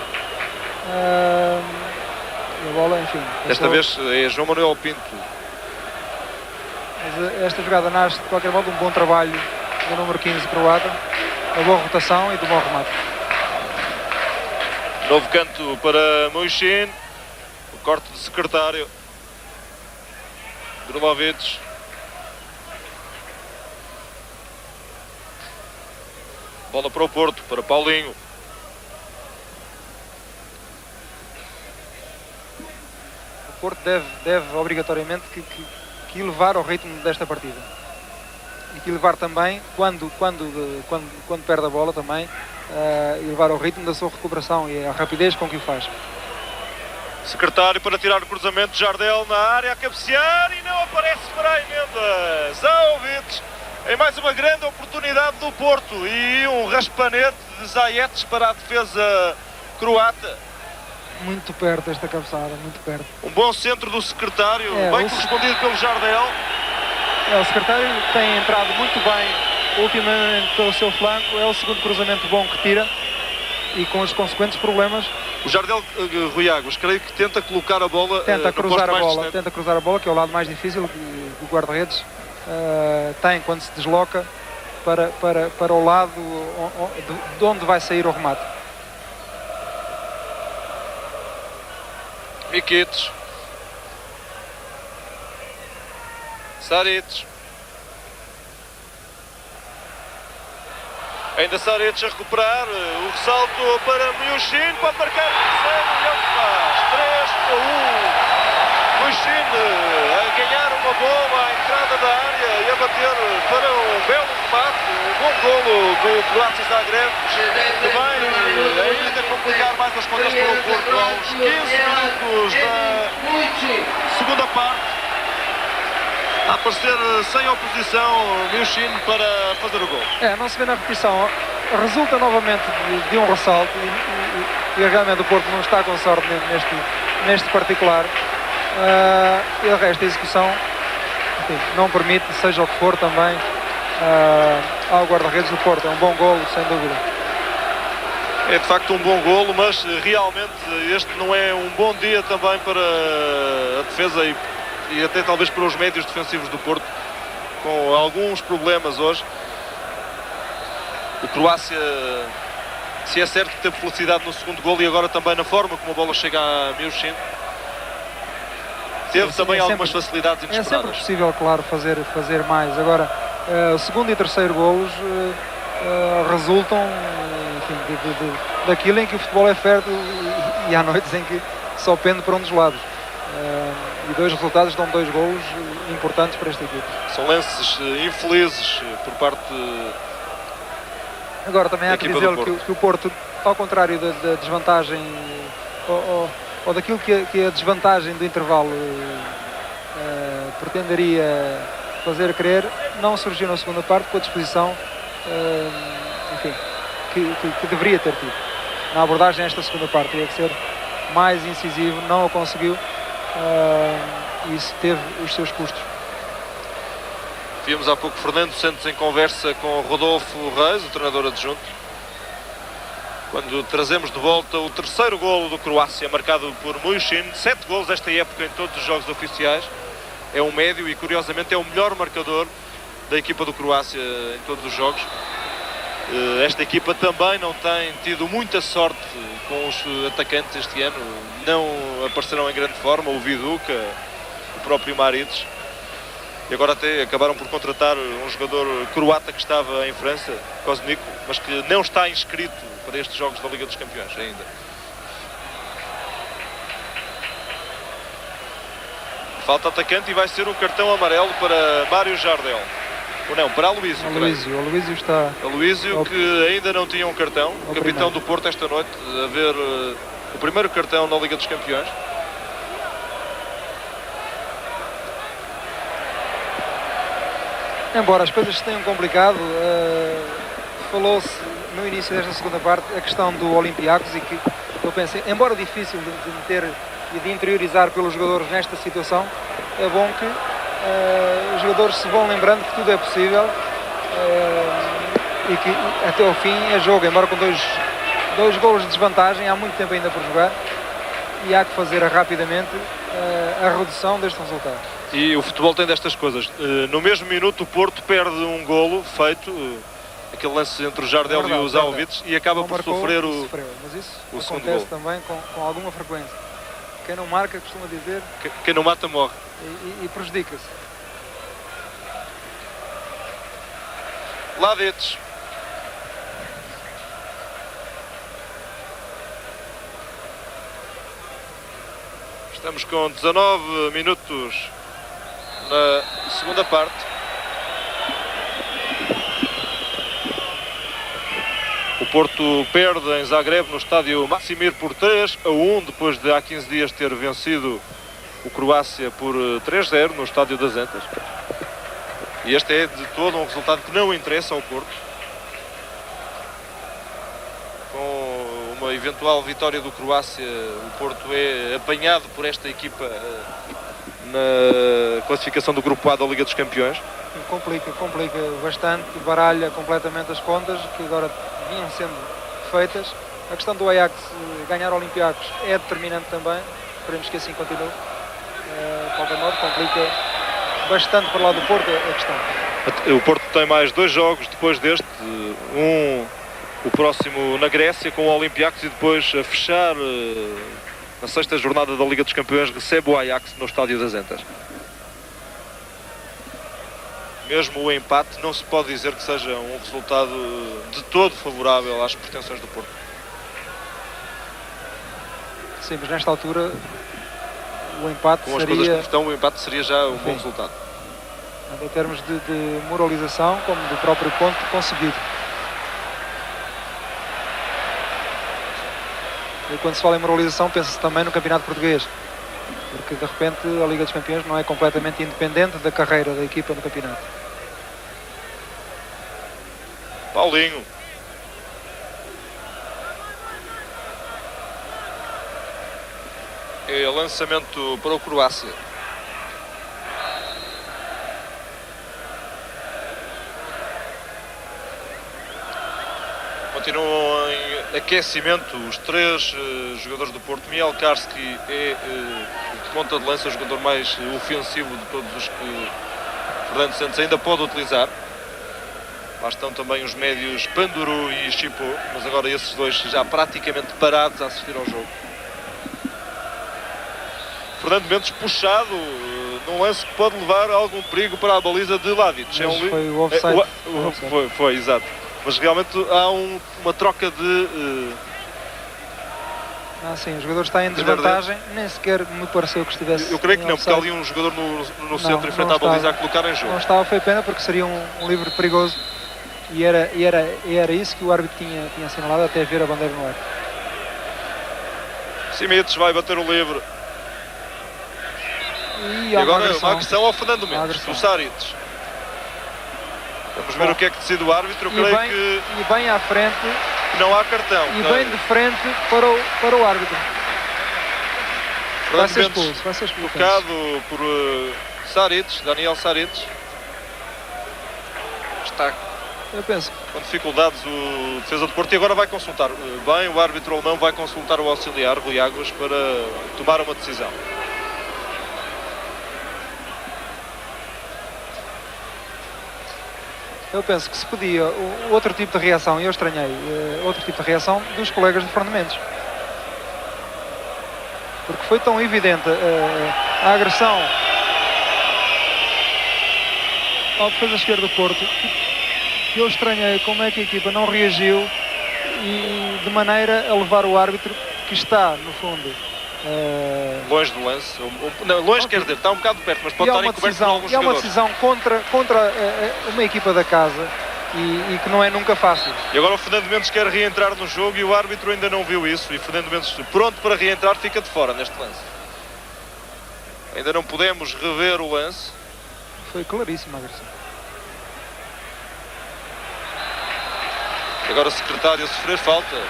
E a bola, enfim. Desta vez é João Manuel Pinto. Mas esta jogada nasce de qualquer modo de um bom trabalho do número 15 croata. Uma boa rotação e de um bom remate. Novo canto para Muixin. O corte de secretário. Drulovic. Bola para o Porto, para Paulinho. O Porto deve obrigatoriamente que elevar o ritmo desta partida. E que elevar também, quando perde a bola também, elevar o ritmo da sua recuperação e a rapidez com que o faz. Secretário para tirar o cruzamento, Jardel na área a cabecear e não aparece para a emenda. Zaovic em mais uma grande oportunidade do Porto e um raspanete de Zaites para a defesa croata. Muito perto esta cabeçada, muito perto. Um bom centro do secretário, bem correspondido pelo Jardel. O secretário tem entrado muito bem ultimamente pelo seu flanco. É o segundo cruzamento bom que tira e com os consequentes problemas. O Jardel, Rui Águas, creio que tenta colocar a bola. Tenta cruzar a bola, que é o lado mais difícil do guarda-redes. Tem quando se desloca para o lado de onde vai sair o remate. Mikitic. Saric. Ainda Saric a recuperar. O ressalto para Muixin. Pode marcar o terceiro e é o que faz. 3-1. Muixin a ganhar uma bola à entrada da área e a bater para um belo remate. Um bom golo do Croácia Zagreb. Que vai ainda complicar mais as contas para o Porto. Aos 15 minutos da segunda parte. A aparecer sem oposição Muixin para fazer o gol. Não se vê na repetição. Resulta novamente de um ressalto e realmente o Porto não está com sorte neste particular. E o resto da execução, enfim, não permite, seja o que for também, ao guarda-redes do Porto. É um bom golo, sem dúvida. É de facto um bom golo, mas realmente este não é um bom dia também para a defesa e até talvez para os médios defensivos do Porto, com alguns problemas hoje. O Croácia, se é certo que teve felicidade no segundo golo e agora também na forma como a bola chega a Muixin, teve também algumas facilidades inesperadas. É sempre possível, claro, fazer mais. Agora, o segundo e terceiro golos resultam, enfim, daquilo em que o futebol é fértil e há noites em que só pende para um dos lados. E dois resultados dão dois golos importantes para esta equipe. São lances infelizes por parte. Agora também há que dizer que o Porto, ao contrário da desvantagem ou daquilo que a desvantagem do intervalo pretenderia fazer crer, não surgiu na segunda parte com a disposição enfim, que deveria ter tido na abordagem esta segunda parte. Teria que ser mais incisivo, não o conseguiu. E isso teve os seus custos. Víamos há pouco Fernando Santos em conversa com Rodolfo Reis, o treinador adjunto, quando trazemos de volta o terceiro golo do Croácia, marcado por Muixin. 7 golos esta época em todos os jogos oficiais. É um médio e curiosamente é o melhor marcador da equipa do Croácia em todos os jogos. Esta equipa também não tem tido muita sorte com os atacantes este ano. Não apareceram em grande forma, o Viduka, o próprio Maric. E agora até acabaram por contratar um jogador croata que estava em França, Koznico, mas que não está inscrito para estes jogos da Liga dos Campeões ainda. Falta atacante e vai ser um cartão amarelo para Mário Jardel. Ou não, para Aloísio. O Aloísio está... Aloísio, que ainda não tinha um cartão. O capitão do Porto esta noite a ver o primeiro cartão na Liga dos Campeões. Embora as coisas se tenham complicado, falou-se no início desta segunda parte a questão do Olympiacos e que eu pensei, embora difícil de meter e de interiorizar pelos jogadores nesta situação, é bom que os jogadores se vão lembrando que tudo é possível e que até ao fim é jogo, embora com dois golos de desvantagem, há muito tempo ainda por jogar e há que fazer rapidamente a redução deste resultado. E o futebol tem destas coisas. No mesmo minuto o Porto perde um golo feito, aquele lance entre o Jardel e o Zahovic, e acaba por sofrer mas isso o segundo acontece golo. também com alguma frequência. Quem não marca costuma dizer Quem não mata morre. e prejudica-se. Ladetes. Estamos com 19 minutos na segunda parte. O Porto perde em Zagreb no estádio Maksimir por 3-1, depois de há 15 dias ter vencido o Croácia por 3-0 no estádio das Antas. E este é de todo um resultado que não interessa ao Porto. Com uma eventual vitória do Croácia, o Porto é apanhado por esta equipa na classificação do Grupo A da Liga dos Campeões. Complica bastante, baralha completamente as contas que agora vinham sendo feitas. A questão do Ajax ganhar Olympiacos é determinante também, esperemos que assim continue. De qualquer modo, complica bastante para lá do Porto a questão. O Porto tem mais 2 jogos depois deste, o próximo na Grécia com o Olympiacos e depois a fechar na 6ª jornada da Liga dos Campeões recebe o Ajax no estádio das Antas. Mesmo o empate não se pode dizer que seja um resultado de todo favorável às pretensões do Porto. Sim, mas nesta altura o empate com as coisas como estão, o empate seria já um bom resultado. Em termos de moralização, como do próprio ponto conseguido. E quando se fala em moralização, pensa-se também no campeonato português. Porque de repente a Liga dos Campeões não é completamente independente da carreira da equipa no campeonato. Paulinho. É lançamento para o Croácia. Continuam em aquecimento os 3 jogadores do Porto. Mielkarski é de ponta de lança, o jogador mais ofensivo de todos os que Fernando Santos ainda pode utilizar. Lá estão também os médios Panduru e Chipo, mas agora esses dois já praticamente parados a assistir ao jogo. Fernando Mendes puxado num lance que pode levar a algum perigo para a baliza de Lavic. Foi o offside. Foi, exato. Mas realmente há uma troca de... sim, o jogador está em desvantagem, nem sequer me pareceu que estivesse... Eu creio que não, porque há ali um jogador no centro em frente à baliza a colocar em jogo. Não estava, foi pena, porque seria um livre perigoso. E era isso que o árbitro tinha assinalado até ver a bandeira no ar. Simites vai bater o livre. E agora uma agressão ao Fernando Mendes, do Saric. Vamos ver o que é que decide o árbitro. Eu creio que... E bem à frente. Não há cartão. E bem de frente para o árbitro. Vai ser expulso. Tocado por Saric, Daniel Saric. Está... Eu penso. Com dificuldades o defesa do Porto e agora vai consultar. Bem, o árbitro alemão vai consultar o auxiliar, Rui Águas, para tomar uma decisão. Eu penso que se podia outro tipo de reação, e eu estranhei outro tipo de reação dos colegas de Fernando Mendes. Porque foi tão evidente a agressão ao defesa esquerdo do Porto que eu estranhei como é que a equipa não reagiu e de maneira a levar o árbitro, que está, no fundo, Longe do lance. Não, longe quer dizer, está um bocado perto, mas pode estar encoberto por alguns e é uma jogadores. decisão contra uma equipa da casa e que não é nunca fácil. E agora o Fernando Mendes quer reentrar no jogo e o árbitro ainda não viu isso. E Fernando Mendes, pronto para reentrar, fica de fora neste lance. Ainda não podemos rever o lance. Foi claríssima a agressão. Agora o secretário a sofrer falta.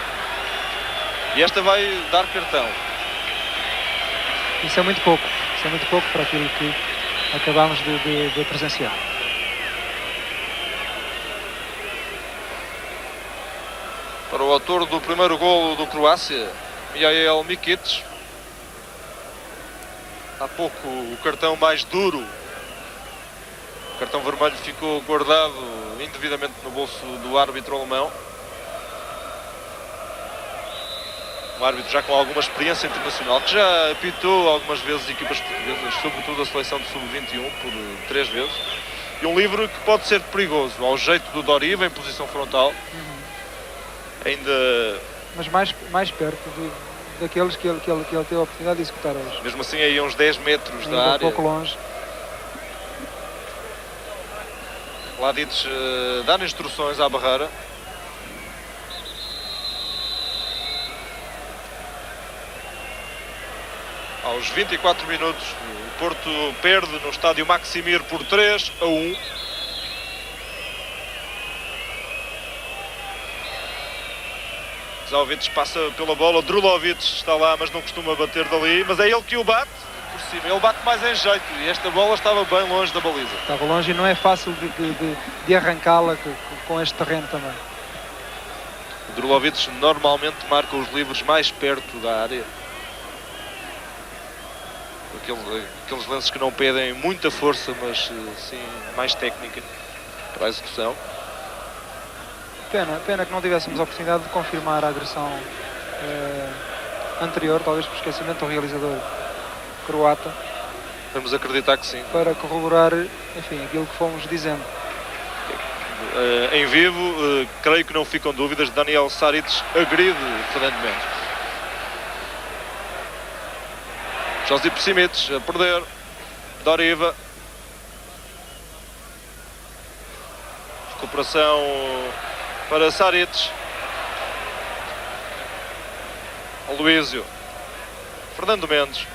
E esta vai dar cartão. Isso é muito pouco. Isso é muito pouco para aquilo que acabámos de presenciar. Para o autor do primeiro golo do Croácia, Mihael Mikic. Há pouco o cartão mais duro. O cartão vermelho ficou guardado indevidamente no bolso do árbitro alemão. Um árbitro já com alguma experiência internacional, que já apitou algumas vezes equipas portuguesas, sobretudo a seleção de sub-21, por 3 vezes. E um livro que pode ser perigoso, ao jeito do Doriva, em posição frontal. Ainda... Mas mais perto daqueles que ele teve a oportunidade de executar hoje. Mesmo assim, aí a uns 10 metros ainda da área. Um pouco longe. Mladic dá instruções à barreira. Aos 24 minutos, o Porto perde no estádio Maximir por 3-1. Zalvic passa pela bola, Drulovic está lá, mas não costuma bater dali, mas é ele que o bate por cima, ele bate mais em jeito e esta bola estava bem longe da baliza. Estava longe e não é fácil de arrancá-la com este terreno também. O Drulovic normalmente marca os livros mais perto da área. Aqueles lances que não pedem muita força, mas sim mais técnica para a execução. Pena que não tivéssemos a oportunidade de confirmar a agressão anterior, talvez por esquecimento do realizador croata. Vamos acreditar que sim. Para corroborar, enfim, aquilo que fomos dizendo. Em vivo, creio que não ficam dúvidas, Daniel Saric agride Fernando Mendes. Josip Simic a perder. Doriva. Recuperação para Saric. Aloísio. Fernando Mendes.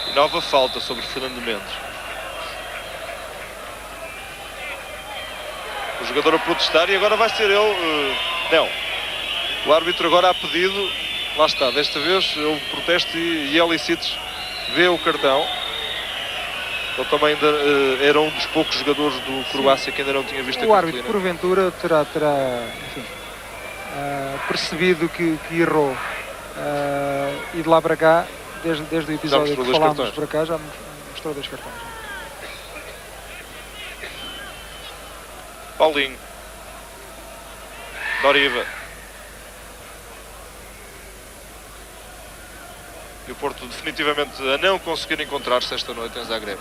E nova falta sobre Fernando Mendes. O jogador a protestar e agora vai ser ele. Não. O árbitro agora a pedido. Lá está, desta vez houve protesto e Elicic vê o cartão. Ele também ainda era um dos poucos jogadores do Croácia que ainda não tinha visto a cartolina. O árbitro, porventura, terá enfim, percebido que errou. E de lá para cá, desde o episódio que falámos para cá, já mostrou 2 cartões. Paulinho. Doriva. E o Porto definitivamente a não conseguir encontrar-se esta noite em Zagreb.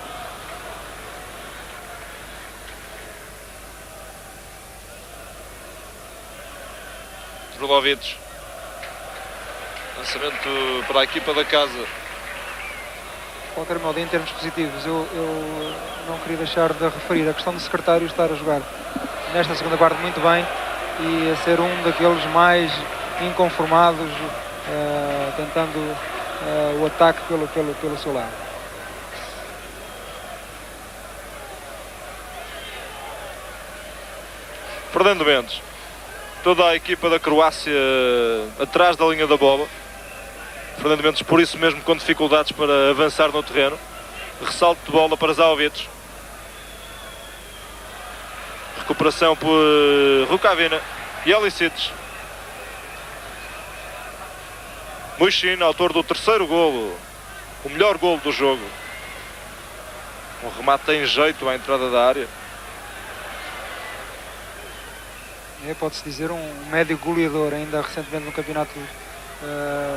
Drulovic. Lançamento para a equipa da casa. De qualquer modo, em termos positivos, eu não queria deixar de referir a questão do secretário estar a jogar nesta segunda parte muito bem e a ser um daqueles mais inconformados, tentando o ataque pelo seu lado. Fernando Mendes. Toda a equipa da Croácia atrás da linha da bola. Fernando Mendes, por isso mesmo, com dificuldades para avançar no terreno. Ressalto de bola para Zalvic. Recuperação por Rukavina. E Elicic. Muxin, autor do 3º golo. O melhor golo do jogo. Um remate em jeito à entrada da área. Pode-se dizer um médio goleador, ainda recentemente no campeonato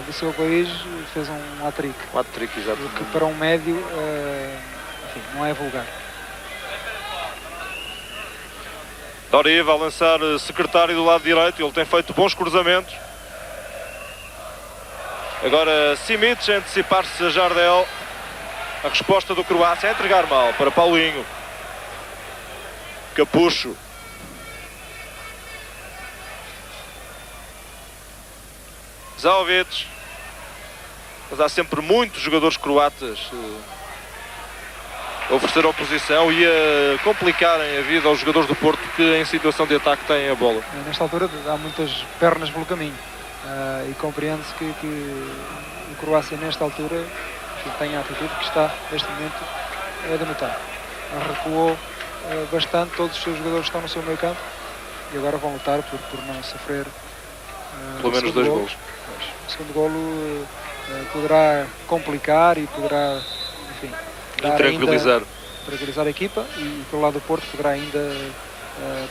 do seu país, fez um hat-trick. Um hat-trick, exato. Que para um médio, enfim, não é vulgar. Doriva a lançar secretário do lado direito, ele tem feito bons cruzamentos. Agora Simic a antecipar-se a Jardel. A resposta do Croácia é entregar mal para Paulinho. Capucho. Zaovic. Mas há sempre muitos jogadores croatas a oferecer oposição e a complicarem a vida aos jogadores do Porto que em situação de ataque têm a bola. Nesta altura há muitas pernas pelo caminho e compreende-se que o Croácia nesta altura tem a atitude que está neste momento a denotar. Recuou bastante, todos os seus jogadores estão no seu meio campo e agora vão lutar por não sofrer pelo menos 2 golos. O segundo golo poderá complicar e poderá, enfim, tranquilizar a equipa e pelo lado do Porto poderá ainda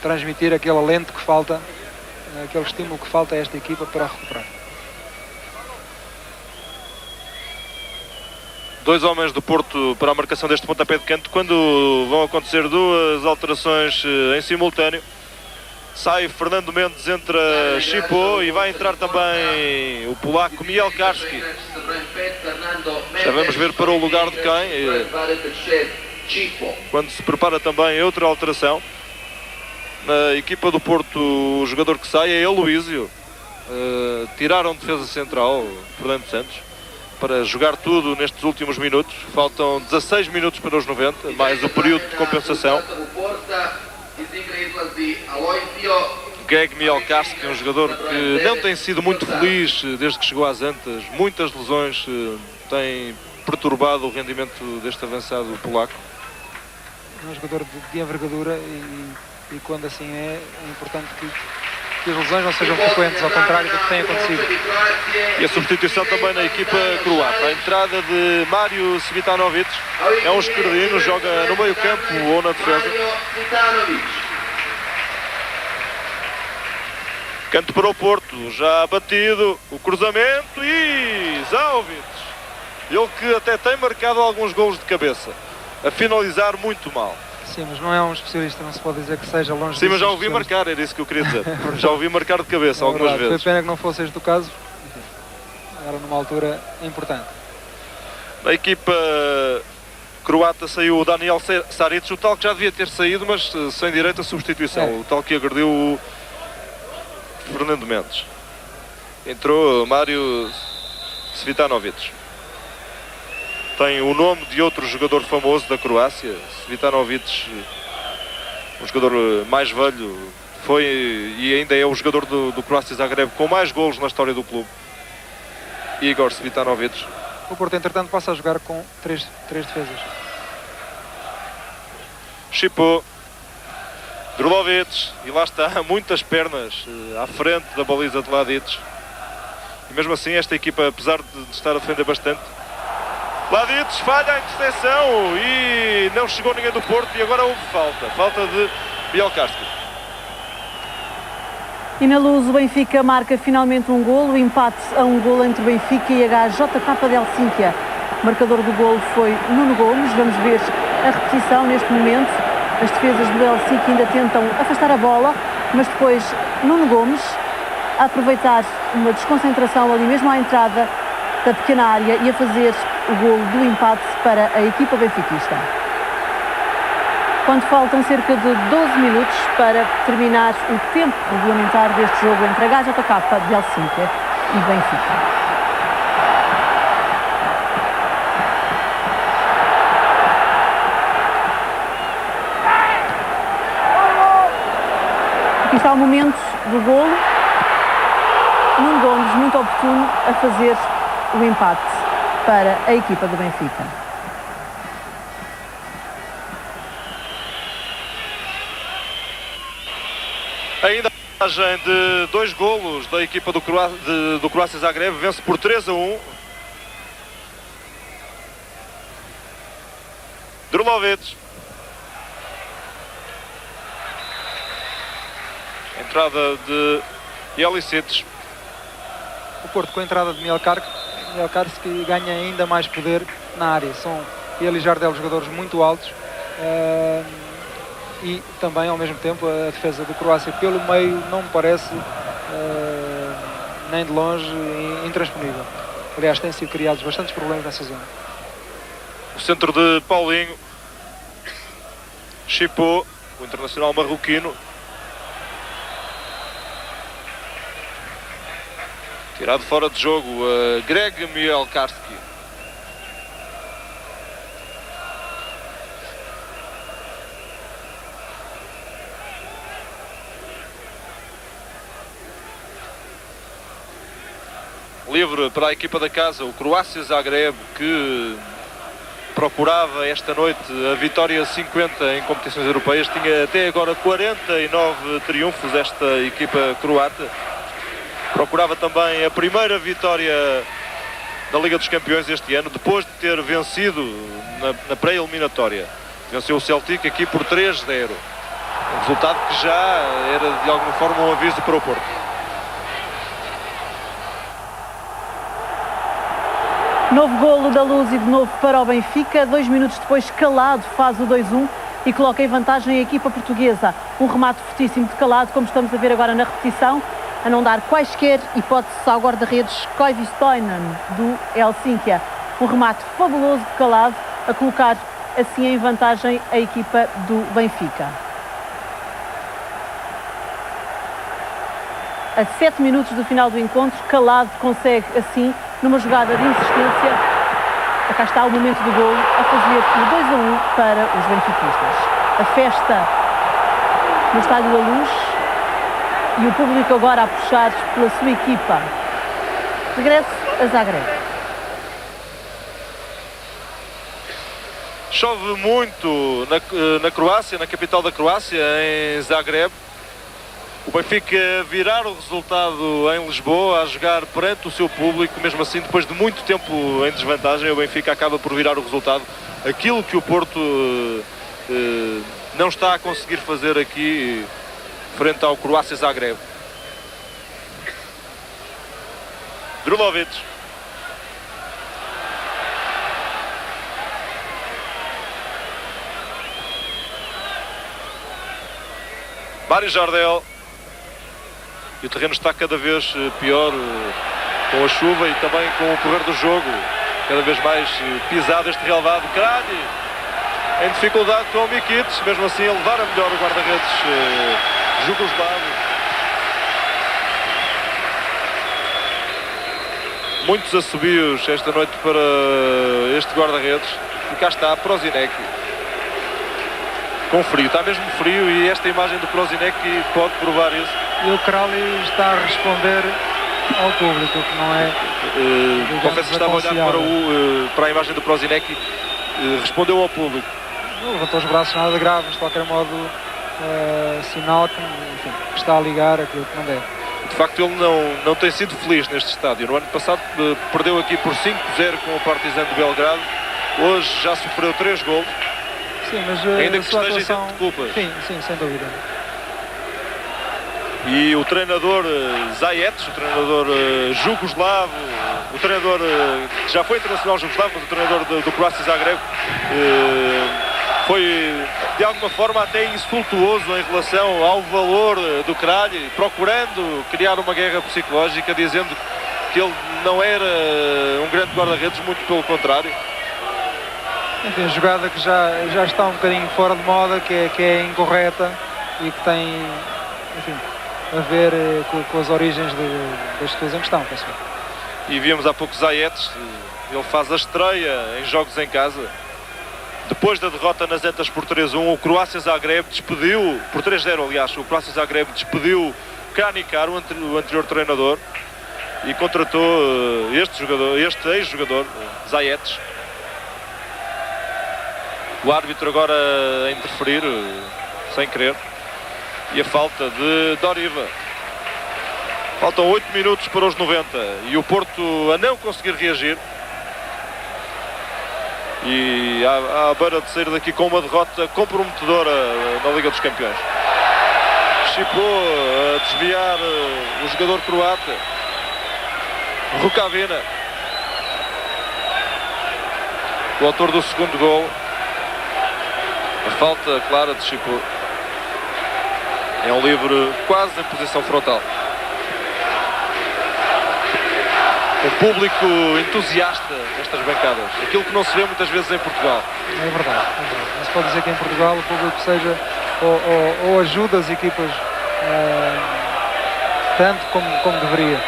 transmitir aquele alento que falta, aquele estímulo que falta a esta equipa para recuperar. 2 homens do Porto para a marcação deste pontapé de canto quando vão acontecer 2 alterações em simultâneo. Sai Fernando Mendes, entra Chipo e vai entrar também o polaco Mielkarski. Já vamos ver para o lugar de quem. Quando se prepara também outra alteração. Na equipa do Porto, o jogador que sai é Aloísio. Tiraram defesa central, Fernando Santos, para jogar tudo nestes últimos minutos. Faltam 16 minutos para os 90, mais o período de compensação. Greg Mielkarski, um jogador que não tem sido muito feliz desde que chegou às Antas. Muitas lesões têm perturbado o rendimento deste avançado polaco. É um jogador de envergadura e quando assim é importante que as lesões não sejam frequentes, ao contrário do que tem acontecido. E a substituição também na equipa croata. A entrada de Mário Svitanovic, é um esquerdino, joga no meio campo ou na defesa. Canto para o Porto, já batido, o cruzamento e Zaovic. Ele que até tem marcado alguns golos de cabeça, a finalizar muito mal. Sim, mas não é um especialista, não se pode dizer que seja longe. Sim, mas já ouvi marcar, era isso que eu queria dizer. Já ouvi marcar de cabeça algumas vezes. Foi pena que não fosse este o caso. Era numa altura importante. Na equipa croata saiu o Daniel Saric, o tal que já devia ter saído, mas sem direito a substituição. O tal que agrediu o Fernando Mendes. Entrou Mário Svitanovic. Tem o nome de outro jogador famoso da Croácia, Svitanovic, um jogador mais velho, foi e ainda é o jogador do Croácia Zagreb com mais golos na história do clube, Igor Svitanovic. O Porto, entretanto, passa a jogar com três defesas. Chipo, Drulovic, e lá está, muitas pernas à frente da baliza de Ladic. E mesmo assim esta equipa, apesar de estar a defender bastante, Ladic falha a interseção e não chegou ninguém do Porto e agora houve falta de Mielkarski. E na Luz o Benfica marca finalmente um golo, empate a um golo entre o Benfica e HJK de Helsínquia. O marcador do golo foi Nuno Gomes. Vamos ver a repetição neste momento. As defesas do Helsínquia ainda tentam afastar a bola, mas depois Nuno Gomes, a aproveitar uma desconcentração ali mesmo à entrada da pequena área e a fazer o golo do empate para a equipa benfiquista. Quando faltam cerca de 12 minutos para terminar o tempo regulamentar deste jogo entre a HJK de Helsínquia e Benfica. Aqui está o momento do golo. Nuno Gomes, muito oportuno, a fazer o empate para a equipa do Benfica. Ainda a vantagem de 2 golos da equipa do Croácia Zagreb, vence por 3-1. Drulovic. Entrada de Jelicic. O Porto, com a entrada de Mielkarski ganha ainda mais poder na área. São ele e Jardel jogadores muito altos e também ao mesmo tempo a defesa do Croácia pelo meio não me parece nem de longe intransponível. Aliás, têm sido criados bastantes problemas nessa zona. O centro de Paulinho. Chipou, o internacional marroquino. Tirado fora de jogo, Greg Mielkarski. Livre para a equipa da casa, o Croácia Zagreb, que procurava esta noite a vitória 50 em competições europeias. Tinha até agora 49 triunfos esta equipa croata. Procurava também a primeira vitória da Liga dos Campeões este ano, depois de ter vencido na pré-eliminatória. Venceu o Celtic aqui por 3-0. Um resultado que já era de alguma forma um aviso para o Porto. Novo golo da Luz e de novo para o Benfica. 2 minutos depois, Calado faz o 2-1 e coloca em vantagem a equipa portuguesa. Um remate fortíssimo de Calado, como estamos a ver agora na repetição, a não dar quaisquer hipóteses ao guarda-redes Koivistoinen do Helsínquia. Um remate fabuloso de Calado, a colocar assim em vantagem a equipa do Benfica. A 7 minutos do final do encontro, Calado consegue assim, numa jogada de insistência, cá está o momento do golo, a fazer o 2-1 para os benfiquistas. A festa no Estádio da Luz e o público agora a puxar pela sua equipa. Regresso a Zagreb. Chove muito na Croácia, na capital da Croácia, em Zagreb. O Benfica virar o resultado em Lisboa, a jogar perante o seu público, mesmo assim, depois de muito tempo em desvantagem, o Benfica acaba por virar o resultado. Aquilo que o Porto não está a conseguir fazer aqui frente ao Croácia Zagreb. Drulovic. Mário Jardel. E o terreno está cada vez pior com a chuva e também com o correr do jogo. Cada vez mais pisado este relevado. Kralj em dificuldade com o Mikic, mesmo assim a levar a melhor o guarda-redes jugoslavo. Muitos assobios esta noite para este guarda-redes. E cá está Prosinec. Com frio, está mesmo frio e esta imagem do Prosinec pode provar isso. E o Kralj está a responder ao público, que não é... confesso que estava a olhar para a imagem do Prosinec, respondeu ao público. Não levantou os braços, nada de grave, mas de qualquer modo sinal que, enfim, está a ligar aquilo que não deve. De facto ele não tem sido feliz neste estádio. No ano passado perdeu aqui por 5-0 com o Partizan de Belgrado. Hoje já sofreu 3 golos. Sim, mas ainda que esteja atuação... isento de culpas. Sim, sem dúvida. E o treinador Zajec, o treinador jugoslavo, o treinador que já foi internacional jugoslavo, mas o treinador do Croácia Zagreb, foi de alguma forma até insultuoso em relação ao valor do Kralj, procurando criar uma guerra psicológica, dizendo que ele não era um grande guarda-redes, muito pelo contrário. Enfim, jogada que já está um bocadinho fora de moda, que é incorreta e que tem, enfim, a ver com as origens das pessoas em questão, penso. E víamos há pouco Zajec, ele faz a estreia em jogos em casa. Depois da derrota nas Antas por 3-1, o Croácia Zagreb despediu, por 3-0 aliás, o Croácia Zagreb despediu Kranikar, o anterior treinador, e contratou este ex-jogador, Zajec. O árbitro agora a interferir, sem querer. E a falta de Doriva. Faltam 8 minutos para os 90 e o Porto a não conseguir reagir. E à beira de sair daqui com uma derrota comprometedora na Liga dos Campeões. Chipou a desviar o jogador croata. Rukavina. O autor do segundo gol. A falta clara de Chipou. É um livre quase em posição frontal. Um público entusiasta nestas bancadas, aquilo que não se vê muitas vezes em Portugal. É verdade. Não se pode dizer que em Portugal o público seja ou ajuda as equipas tanto como deveria.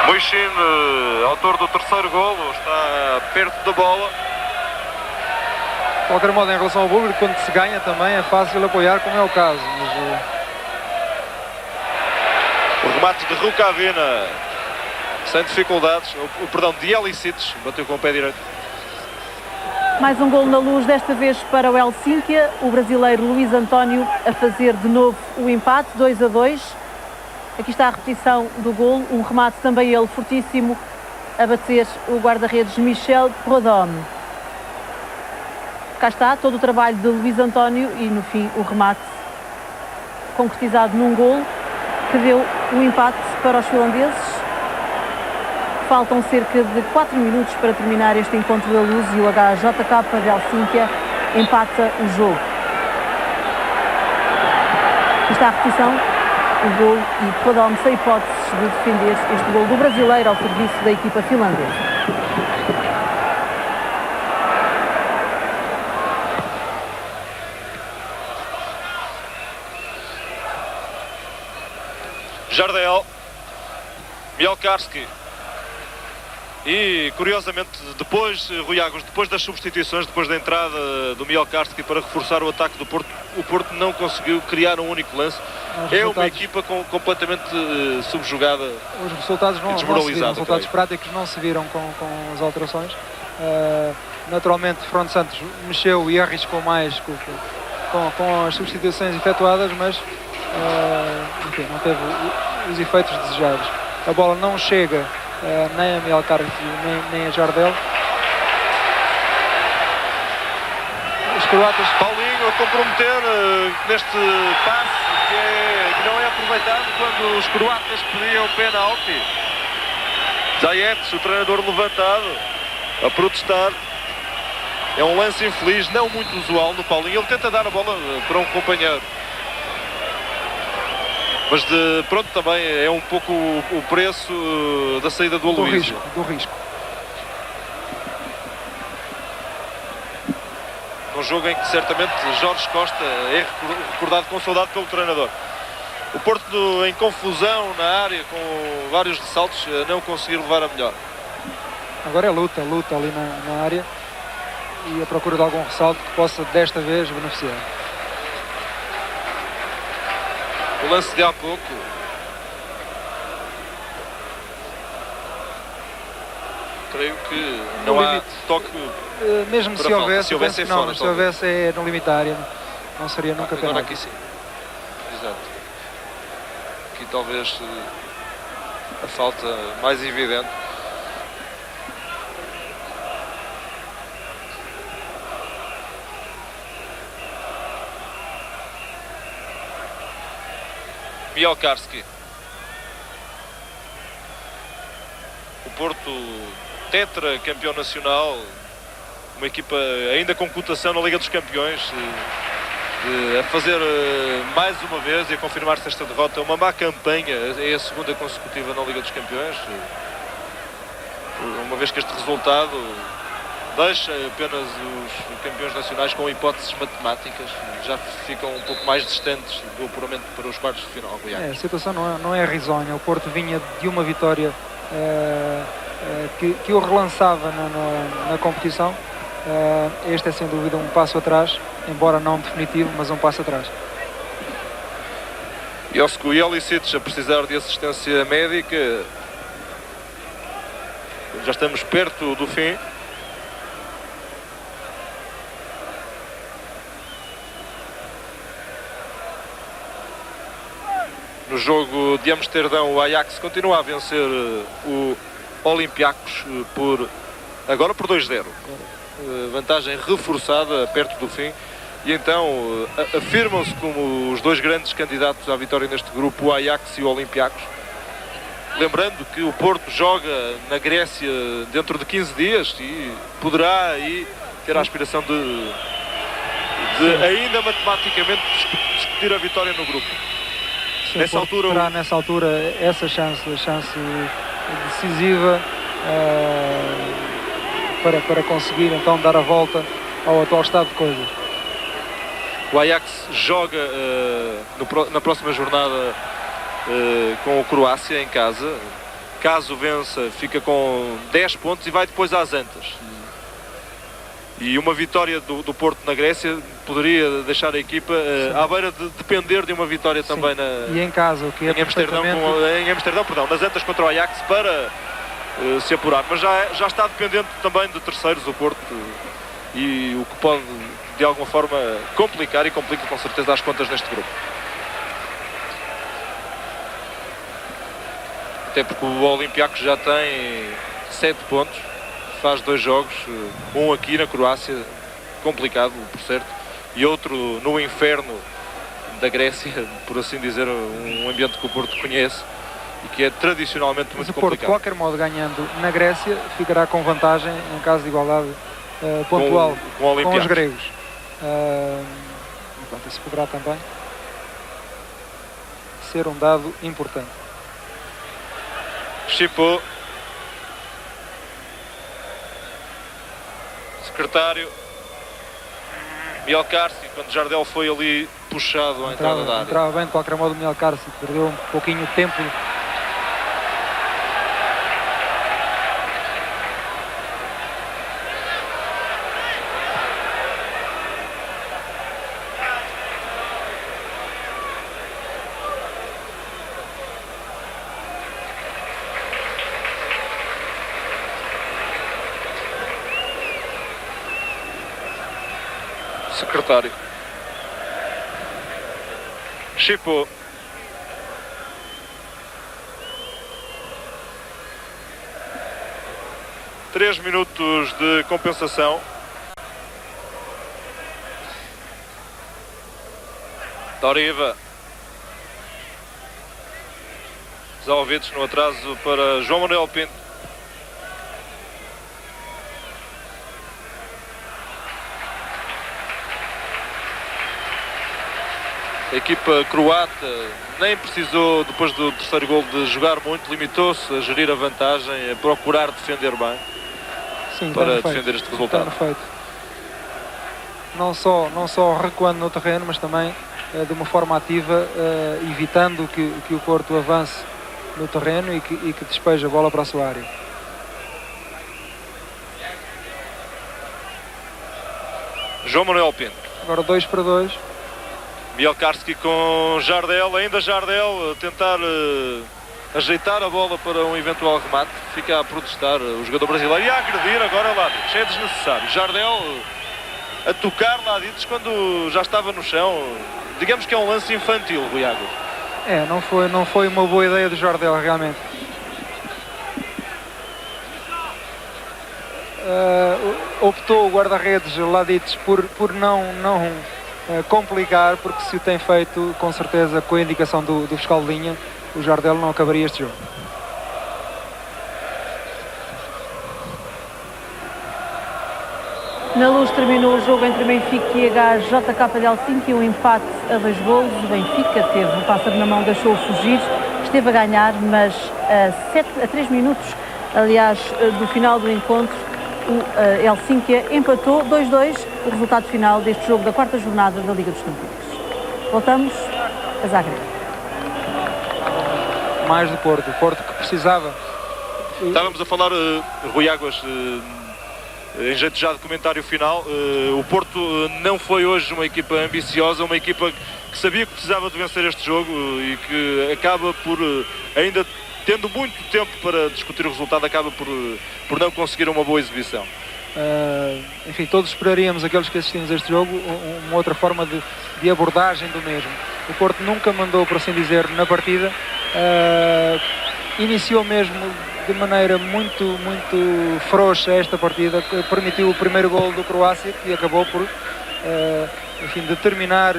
Moishin, autor do terceiro golo, está perto da bola. De qualquer modo, em relação ao público, quando se ganha também é fácil apoiar, como é o caso. O remate de Rukavina, sem dificuldades. Perdão, de Elicites, bateu com o pé direito. Mais um golo na Luz, desta vez para o Helsínquia. O brasileiro Luís António a fazer de novo o empate, 2-2. Aqui está a repetição do golo. Um remate também ele fortíssimo a bater o guarda-redes Michel Prodhomme. Cá está todo o trabalho de Luís António e no fim o remate concretizado num golo que deu o empate para os finlandeses. Faltam cerca de 4 minutos para terminar este encontro da Luz e o HJK de Helsínquia empata o jogo. Aqui está a repetição, o golo e Prodhomme sem hipóteses de defender este golo do brasileiro ao serviço da equipa finlandesa. Jardel, Mielkarski e, curiosamente, depois, Rui Águas, depois das substituições, depois da entrada do Mielkarski para reforçar o ataque do Porto, o Porto não conseguiu criar um único lance. É uma equipa completamente subjugada. Os resultados não se viram, os resultados práticos não se viram com as alterações. Naturalmente, Fernando Santos mexeu e arriscou mais com as substituições efetuadas, mas enfim, não teve os efeitos desejados. A bola não chega nem a Mielkarski nem a Jardel. Os croatas... Paulinho a comprometer neste passe que não é aproveitado quando os croatas pediam penalti. Zayets, o treinador, levantado a protestar. É um lance infeliz, não muito usual no Paulinho. Ele tenta dar a bola para um companheiro. Mas pronto, também é um pouco o preço da saída do Aloísio. Do risco. Num jogo em que certamente Jorge Costa é recordado com saudade pelo treinador. O Porto em confusão na área, com vários ressaltos, não conseguir levar a melhor. Agora é luta ali na área e a procura de algum ressalto que possa desta vez beneficiar. O lance de há pouco. Creio que não há toque. Mesmo se houvesse, não, se houvesse é no limite da área, não seria nunca penal. Agora aqui sim. Exato. Aqui talvez a falta mais evidente. Mielkarski. O Porto, tetra campeão nacional, uma equipa ainda com cotação na Liga dos Campeões, a fazer mais uma vez e a confirmar-se esta derrota. Uma má campanha, é a segunda consecutiva na Liga dos Campeões, uma vez que este resultado deixa apenas os campeões nacionais com hipóteses matemáticas, já ficam um pouco mais distantes do apuramento para os quartos de final. A situação não é risonha. O Porto vinha de uma vitória que o relançava na competição. Este é sem dúvida um passo atrás, embora não definitivo, mas um passo atrás. Josko Elicites a precisar de assistência médica. Já estamos perto do fim. No jogo de Amsterdão, o Ajax continua a vencer o Olympiacos agora por 2-0. Vantagem reforçada perto do fim. E então afirmam-se como os dois grandes candidatos à vitória neste grupo, o Ajax e o Olympiacos. Lembrando que o Porto joga na Grécia dentro de 15 dias e poderá aí ter a aspiração de ainda matematicamente discutir a vitória no grupo. Sim, nessa altura terá nessa altura essa chance decisiva para conseguir então dar a volta ao atual estado de coisas. o Ajax joga na próxima jornada com o Croácia em casa. Caso vença, fica com 10 pontos e vai depois às Antas. E uma vitória do Porto na Grécia poderia deixar a equipa à beira de depender de uma vitória também e em casa, o que é em Amsterdão, perdão, nas Antas contra o Ajax para se apurar. Mas já está dependente também de terceiros o Porto, e o que pode de alguma forma complicar, e complica com certeza as contas neste grupo. Até porque o Olympiacos já tem 7 pontos, faz 2 jogos, um aqui na Croácia, complicado por certo, e outro no inferno da Grécia, por assim dizer, um ambiente que o Porto conhece e que é tradicionalmente muito complicado. O Porto, de qualquer modo, ganhando na Grécia, ficará com vantagem em caso de igualdade pontual com os gregos. Enquanto isso poderá também ser um dado importante. Chipou, secretário, Mielkarski, quando Jardel foi ali puxado à entrada da área. Entrava bem de qualquer modo o Mielkarski, perdeu um pouquinho de tempo. Secretário. Chipou. Três minutos de compensação. Doriva. Zalvites no atraso para João Manuel Pinto. A equipa croata nem precisou, depois do terceiro gol, de jogar muito, limitou-se a gerir a vantagem, a procurar defender bem. Sim, para defender este resultado. Não só recuando no terreno, mas também de uma forma ativa, evitando que o Porto avance no terreno e que despeje a bola para a sua área. João Manuel Pinto. Agora 2-2. Mielkarski com Jardel, ainda Jardel a tentar ajeitar a bola para um eventual remate. Fica a protestar o jogador brasileiro e a agredir agora Ladic. É desnecessário. Jardel a tocar Ladic quando já estava no chão. Digamos que é um lance infantil, Rui Águas. Não foi uma boa ideia do Jardel realmente. Optou o guarda-redes Ladic por não complicar, porque se o tem feito com certeza com a indicação do fiscal de linha, o Jardel não acabaria este jogo. Na Luz terminou o jogo entre Benfica e HJK de Helsinki, um empate a 2 golos. O Benfica teve o pássaro na mão, deixou-o fugir, esteve a ganhar, mas a 3 minutos, aliás, do final do encontro, o Helsinki empatou 2-2, o resultado final deste jogo da 4ª jornada da Liga dos Campeões. Voltamos a Zagreb. Mais do Porto, o Porto que precisava. Estávamos a falar, Rui Águas, em jeito já de comentário final, o Porto não foi hoje uma equipa ambiciosa, uma equipa que sabia que precisava de vencer este jogo e que acaba por, ainda tendo muito tempo para discutir o resultado, acaba por não conseguir uma boa exibição. Enfim, todos esperaríamos, aqueles que assistimos a este jogo, uma outra forma de abordagem do mesmo. O Porto nunca mandou, por assim dizer, na partida. Iniciou mesmo de maneira muito frouxa esta partida, que permitiu o primeiro gol do Croácia, que acabou por determinar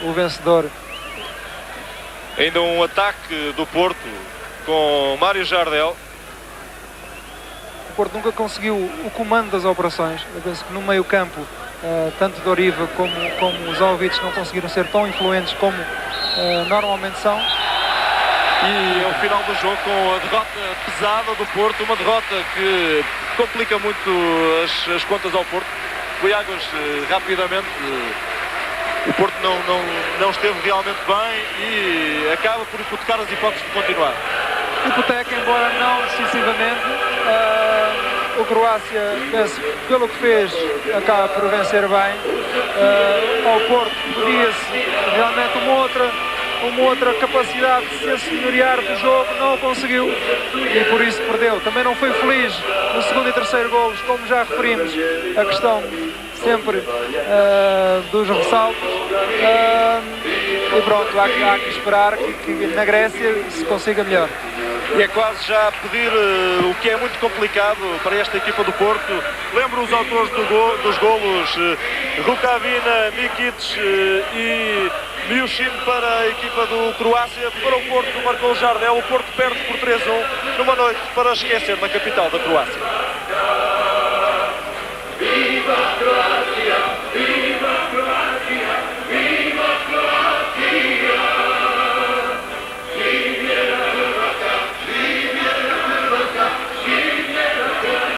o vencedor. Ainda um ataque do Porto com Mário Jardel. O Porto nunca conseguiu o comando das operações. Eu penso que no meio campo, tanto Doriva como os Zalvites não conseguiram ser tão influentes como normalmente são. E é o final do jogo com a derrota pesada do Porto, uma derrota que complica muito as contas ao Porto. O Iagas, rapidamente, o Porto não esteve realmente bem e acaba por hipotecar as hipóteses de continuar. Hipoteca, embora não decisivamente. O Croácia, pelo que fez, acaba por vencer bem. Ao Porto pedia-se realmente uma outra capacidade de se assenhorear do jogo, não o conseguiu e por isso perdeu. Também não foi feliz no segundo e terceiro golos, como já referimos, a questão sempre dos ressaltos. E pronto, há que esperar que na Grécia se consiga melhor. E é quase já a pedir o que é muito complicado para esta equipa do Porto. Lembro os autores dos golos, Rukavina, Mikic e Miuchin para a equipa do Croácia. Para o Porto marcou o Jardel, o Porto perde por 3-1 numa noite para esquecer na capital da Croácia.